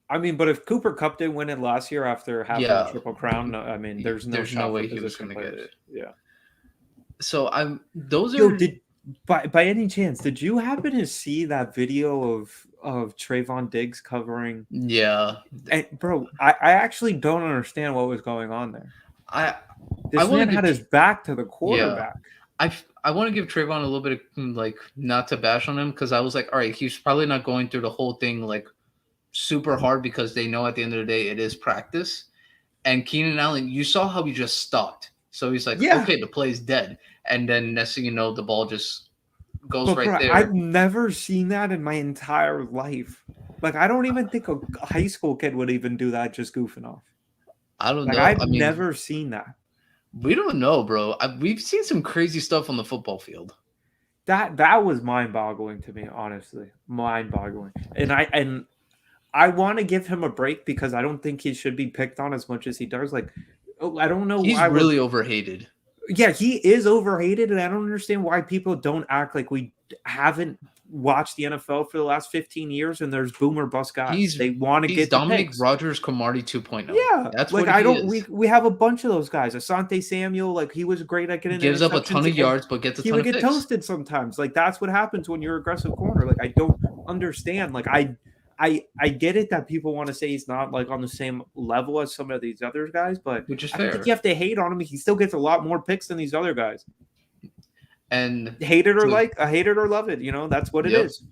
Speaker 2: I mean, but if Cooper Cup didn't win it last year after having a
Speaker 1: Yeah,
Speaker 2: triple crown, I mean, there's no
Speaker 1: there's no
Speaker 2: shot for
Speaker 1: way he was
Speaker 2: position
Speaker 1: gonna get
Speaker 2: players.
Speaker 1: it.
Speaker 2: Yeah.
Speaker 1: So I'm those
Speaker 2: Yo,
Speaker 1: are
Speaker 2: did by any chance did you happen to see that video of Trayvon Diggs covering?
Speaker 1: yeah.
Speaker 2: And bro, I actually don't understand what was going on there.
Speaker 1: I I
Speaker 2: This
Speaker 1: want
Speaker 2: man
Speaker 1: to
Speaker 2: had
Speaker 1: give
Speaker 2: his back to the
Speaker 1: yeah.
Speaker 2: quarterback.
Speaker 1: I want to give Trayvon a little bit of like not to bash on him because I was like, all right, he's probably not going through the whole thing like super hard because they know at the end of the day it is practice. And Keenan Allen, you saw how he just stopped. So he's like,
Speaker 2: Yeah.
Speaker 1: okay, the play's dead. And then next thing you know, the ball just goes
Speaker 2: But
Speaker 1: right
Speaker 2: bro,
Speaker 1: there.
Speaker 2: I've never seen that in my entire life. Like, I don't even think a high school kid would even do that just goofing off.
Speaker 1: I don't
Speaker 2: Like,
Speaker 1: know.
Speaker 2: I've
Speaker 1: I mean,
Speaker 2: never seen that.
Speaker 1: we don't know, bro. We've seen some crazy stuff on the football field.
Speaker 2: That was mind-boggling to me, honestly. Mind-boggling. And I want to give him a break because I don't think he should be picked on as much as he does. Like, I don't know
Speaker 1: He's
Speaker 2: why
Speaker 1: really overhated.
Speaker 2: yeah, he is overhated, and I don't understand why people don't act like we haven't watched the NFL for the last 15 years and there's boomer bust guys.
Speaker 1: He's
Speaker 2: They want to
Speaker 1: he's
Speaker 2: get the
Speaker 1: Dominic
Speaker 2: picks.
Speaker 1: Rogers Cromartie 2.0.
Speaker 2: Yeah,
Speaker 1: That's
Speaker 2: like
Speaker 1: what
Speaker 2: I
Speaker 1: he
Speaker 2: don't.
Speaker 1: is.
Speaker 2: We have a bunch of those guys. Asante Samuel, like he was great at getting
Speaker 1: Gives up a ton
Speaker 2: interceptions,
Speaker 1: of
Speaker 2: and
Speaker 1: yards, but gets a
Speaker 2: he
Speaker 1: ton
Speaker 2: would
Speaker 1: of
Speaker 2: get
Speaker 1: picks.
Speaker 2: toasted sometimes. Like that's what happens when you're aggressive corner. Like I don't understand. Like I get it that people want to say he's not like on the same level as some of these other guys, but
Speaker 1: Which is
Speaker 2: I don't think
Speaker 1: fair.
Speaker 2: you have to hate on him. He still gets a lot more picks than these other guys.
Speaker 1: And
Speaker 2: Hate it or like, I hate it or love it. You know, that's what it
Speaker 1: Yep.
Speaker 2: is.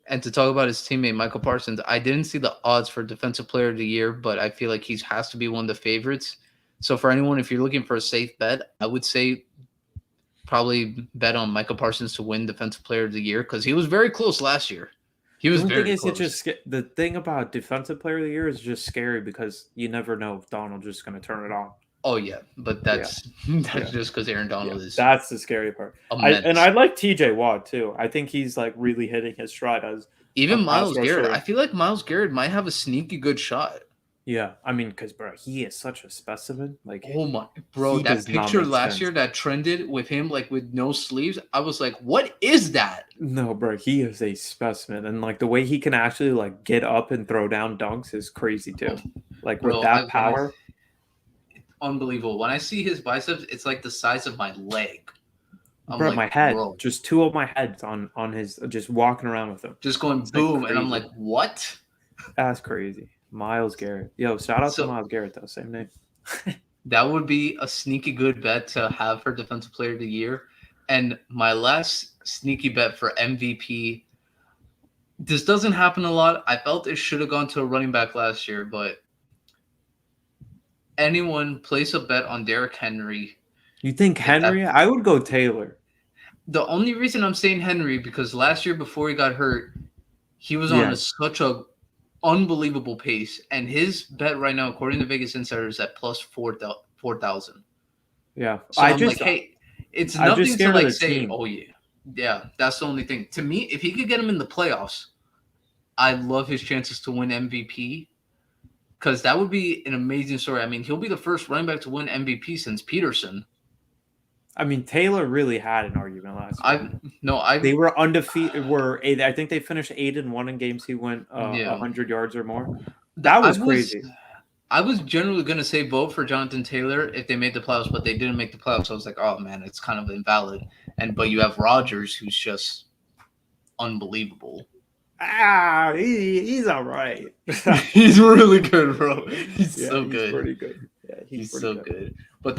Speaker 1: And to talk about his teammate Michael Parsons, I didn't see the odds for Defensive Player of the Year, but I feel like he has to be one of the favorites. So for anyone, if you're looking for a safe bet, I would say probably bet on Michael Parsons to win Defensive Player of the Year because he was very close last year. He was
Speaker 2: The only
Speaker 1: very
Speaker 2: thing is,
Speaker 1: close.
Speaker 2: the thing about defensive player of the year is just scary because you never know if Donald's just going to turn it on.
Speaker 1: Oh yeah, but that's just because Aaron Donald is
Speaker 2: That's the scary part.
Speaker 1: immense.
Speaker 2: I like TJ Watt too. I think he's like really hitting his stride as
Speaker 1: Even
Speaker 2: a pass
Speaker 1: Myles Garrett.
Speaker 2: rusher.
Speaker 1: I feel like Myles Garrett might have a sneaky good shot.
Speaker 2: Yeah, I mean, because bro, he is such a specimen. Like,
Speaker 1: Oh my, bro,
Speaker 2: he
Speaker 1: that
Speaker 2: does not
Speaker 1: picture
Speaker 2: make
Speaker 1: last
Speaker 2: sense.
Speaker 1: year that trended with him like with no sleeves, I was like, what is that?
Speaker 2: No, bro, he is a specimen, and like the way he can actually like get up and throw down dunks is crazy too. Like
Speaker 1: Bro,
Speaker 2: with that power.
Speaker 1: Unbelievable. When I see his biceps, it's like the size of my leg. I'm
Speaker 2: Bro,
Speaker 1: like,
Speaker 2: my head,
Speaker 1: bro,
Speaker 2: just two of my heads on his, just walking around with him.
Speaker 1: just going
Speaker 2: It's like
Speaker 1: boom, and I'm
Speaker 2: crazy.
Speaker 1: like, what?
Speaker 2: That's crazy. Myles Garrett. Yo, shout out to
Speaker 1: So-
Speaker 2: Myles Garrett though. Same name.
Speaker 1: That would be a sneaky good bet to have for Defensive Player of the Year. And my last sneaky bet for MVP. This doesn't happen a lot. I felt it should have gone to a running back last year, but anyone place a bet on Derrick Henry.
Speaker 2: You think Henry? I would go Taylor.
Speaker 1: The only reason I'm saying Henry because last year before he got hurt, he was on such a unbelievable pace, and his bet right now, according to Vegas Insider, is at plus 4,000.
Speaker 2: Yeah,
Speaker 1: So I'm like, hey, it's
Speaker 2: I'm just
Speaker 1: nothing to
Speaker 2: scared of
Speaker 1: like
Speaker 2: the
Speaker 1: say,
Speaker 2: team.
Speaker 1: oh yeah. That's the only thing. To me, if he could get him in the playoffs, I love his chances to win MVP. Because that would be an amazing story. I mean, he'll be the first running back to win MVP since Peterson.
Speaker 2: I mean, Taylor really had an argument last year. They were undefeated. I think they finished 8-1 in games he went 100 yards or more. That was crazy.
Speaker 1: I was generally going to say vote for Jonathan Taylor if they made the playoffs, but they didn't make the playoffs. So I was like, oh man, it's kind of invalid. But you have Rodgers, who's just unbelievable.
Speaker 2: He's all right.
Speaker 1: He's really good, bro. He's so good.
Speaker 2: He's pretty good. Yeah,
Speaker 1: he's so good. But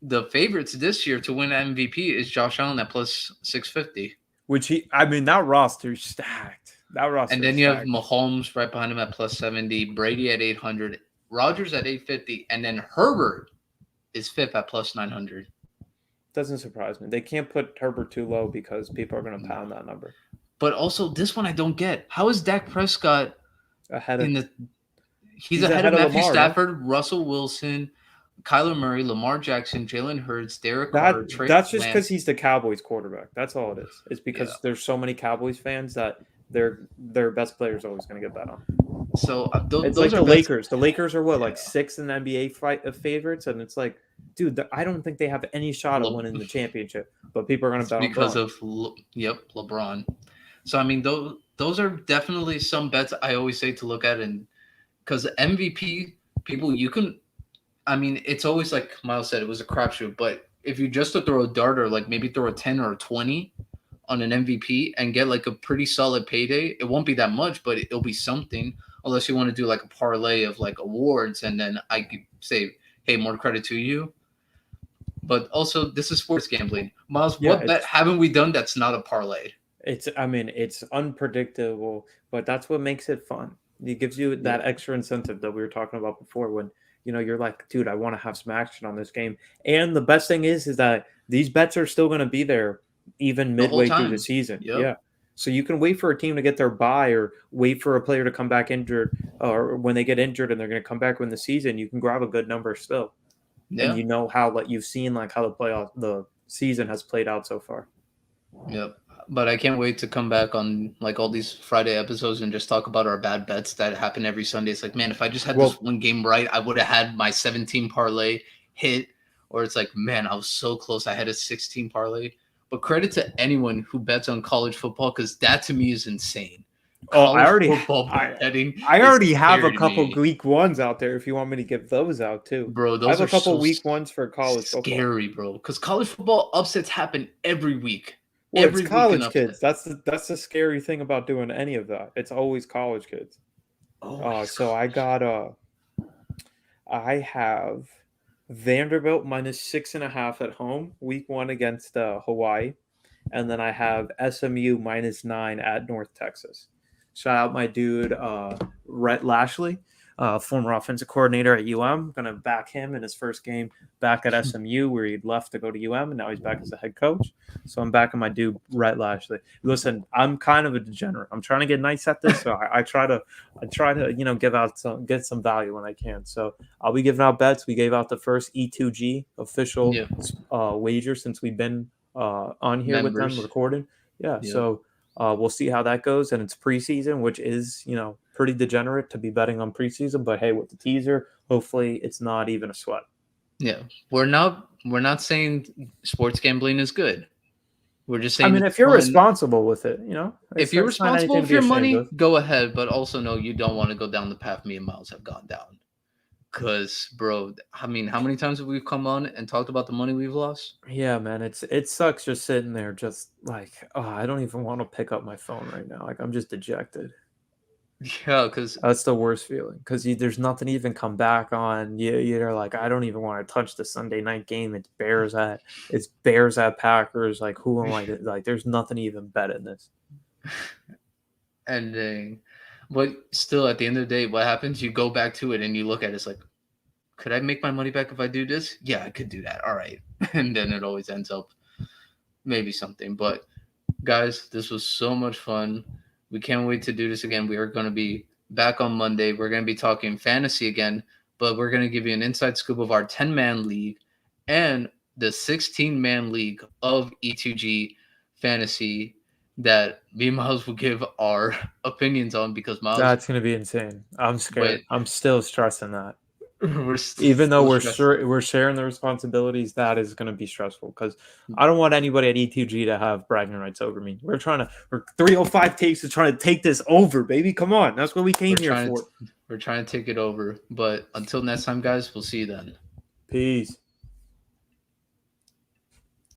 Speaker 1: the favorites this year to win MVP is Josh Allen at plus 650.
Speaker 2: That roster's stacked.
Speaker 1: And then you have Mahomes right behind him at plus 70, Brady at 800, Rodgers at 850, and then Herbert is fifth at plus 900.
Speaker 2: Doesn't surprise me. They can't put Herbert too low because people are going to pound that number.
Speaker 1: But also, this one I don't get. How is Dak Prescott
Speaker 2: ahead of
Speaker 1: He's ahead of Matthew Stafford, Russell Wilson, Kyler Murray, Lamar Jackson, Jalen Hurts, Derek Carr, Trey
Speaker 2: That's just because he's the Cowboys quarterback. That's all it is. It's because there's so many Cowboys fans that their best player is always going to get bet on.
Speaker 1: So
Speaker 2: it's like the Lakers. The Lakers are what, like sixth in the NBA favorites, and it's like, dude, I don't think they have any shot at winning the championship. But people are going to bet
Speaker 1: because of LeBron. So I mean, those are definitely some bets I always say to look at, and because MVP people, you can. I mean, it's always like Myles said, it was a crapshoot. But if you just to throw a dart or like maybe throw a 10 or a 20 on an MVP and get like a pretty solid payday, it won't be that much, but it'll be something. Unless you want to do like a parlay of like awards, and then I could say, hey, more credit to you. But also, this is sports gambling. Myles, what bet haven't we done that's not a parlay?
Speaker 2: It's unpredictable, but that's what makes it fun. It gives you that extra incentive that we were talking about before when, you're like, dude, I want to have some action on this game. And the best thing is that these bets are still going to be there even midway through the season. Yep. Yeah. So you can wait for a team to get their bye or wait for a player to come back injured, or when they get injured and they're going to come back win the season, you can grab a good number still. And
Speaker 1: Yeah.
Speaker 2: you know how, like, you've seen like how the season has played out so far.
Speaker 1: Yep. But I can't wait to come back on like all these Friday episodes and just talk about our bad bets that happen every Sunday. It's like, man, if I just had this
Speaker 2: Well,
Speaker 1: one game right, I would have had my 17 parlay hit. Or it's like, man, I was so close. I had a 16 parlay. But credit to anyone who bets on college football because that to me is insane.
Speaker 2: oh,
Speaker 1: College football
Speaker 2: I
Speaker 1: betting
Speaker 2: I
Speaker 1: is
Speaker 2: already have a
Speaker 1: scary to
Speaker 2: couple
Speaker 1: me.
Speaker 2: week ones out there if you want me to give those out too.
Speaker 1: Bro,
Speaker 2: I have
Speaker 1: those
Speaker 2: a
Speaker 1: are
Speaker 2: couple
Speaker 1: so
Speaker 2: week ones for college football.
Speaker 1: scary, bro. Because college football upsets happen every week.
Speaker 2: Well, it's
Speaker 1: Every week an
Speaker 2: college
Speaker 1: upset.
Speaker 2: kids. That's the scary thing about doing any of that. It's always college kids.
Speaker 1: Always
Speaker 2: So I
Speaker 1: college.
Speaker 2: got I have Vanderbilt -6.5 at home, week one against Hawaii, and then I have SMU -9 at North Texas. Shout out my dude Rhett Lashley, former offensive coordinator at UM. Gonna back him in his first game back at SMU, where he'd left to go to UM, and now he's back as a head coach. So I'm backing my dude Rhett Lashley. Listen, I'm kind of a degenerate. I'm trying to get nice at this, so I try to get some value when I can. So I'll be giving out bets. We gave out the first E2G official
Speaker 1: Yeah.
Speaker 2: wager since we've been on here with them
Speaker 1: Members.
Speaker 2: recording. Yeah,
Speaker 1: Yeah.
Speaker 2: so we'll see how that goes. And it's preseason, which is, pretty degenerate to be betting on preseason. But hey, with the teaser, hopefully it's not even a sweat.
Speaker 1: Yeah. We're not saying sports gambling is good. We're just
Speaker 2: I
Speaker 1: saying
Speaker 2: mean,
Speaker 1: it's
Speaker 2: if you're
Speaker 1: fun.
Speaker 2: responsible with it,
Speaker 1: If you're
Speaker 2: it's not
Speaker 1: responsible
Speaker 2: anything to
Speaker 1: with
Speaker 2: be
Speaker 1: your
Speaker 2: ashamed
Speaker 1: money,
Speaker 2: of.
Speaker 1: go ahead. But also know you don't want to go down the path me and Miles have gone down. Cause bro, I mean, how many times have we come on and talked about the money we've lost?
Speaker 2: Yeah, man, it sucks just sitting there, just like, oh, I don't even want to pick up my phone right now. Like, I'm just dejected.
Speaker 1: Yeah, because
Speaker 2: That's the worst feeling because there's nothing to even come back on. You're like, I don't even want to touch the Sunday night game. It's Bears at Packers. Like, who am I to, like? There's nothing to even bet in this.
Speaker 1: ending. But still, at the end of the day, what happens? You go back to it and you look at it. It's like, could I make my money back if I do this? Yeah, I could do that. All right, and then it always ends up maybe something. But guys, this was so much fun. We can't wait to do this again. We are going to be back on Monday. We're going to be talking fantasy again, but we're going to give you an inside scoop of our 10-man league and the 16-man league of E2G fantasy that me and Miles will give our opinions on because Miles,
Speaker 2: That's gonna be insane. I'm
Speaker 1: but
Speaker 2: scared. I'm still stressing that.
Speaker 1: we're
Speaker 2: Even though
Speaker 1: still stressed.
Speaker 2: we're sharing the responsibilities, that is going to be stressful because I don't want anybody at E2G to have bragging rights over me. We're 305 takes to try to take this over, baby. Come on, that's what we
Speaker 1: We're
Speaker 2: came here
Speaker 1: trying to
Speaker 2: for.
Speaker 1: we're trying to take it over. But until next time, guys, we'll see you then.
Speaker 2: Peace.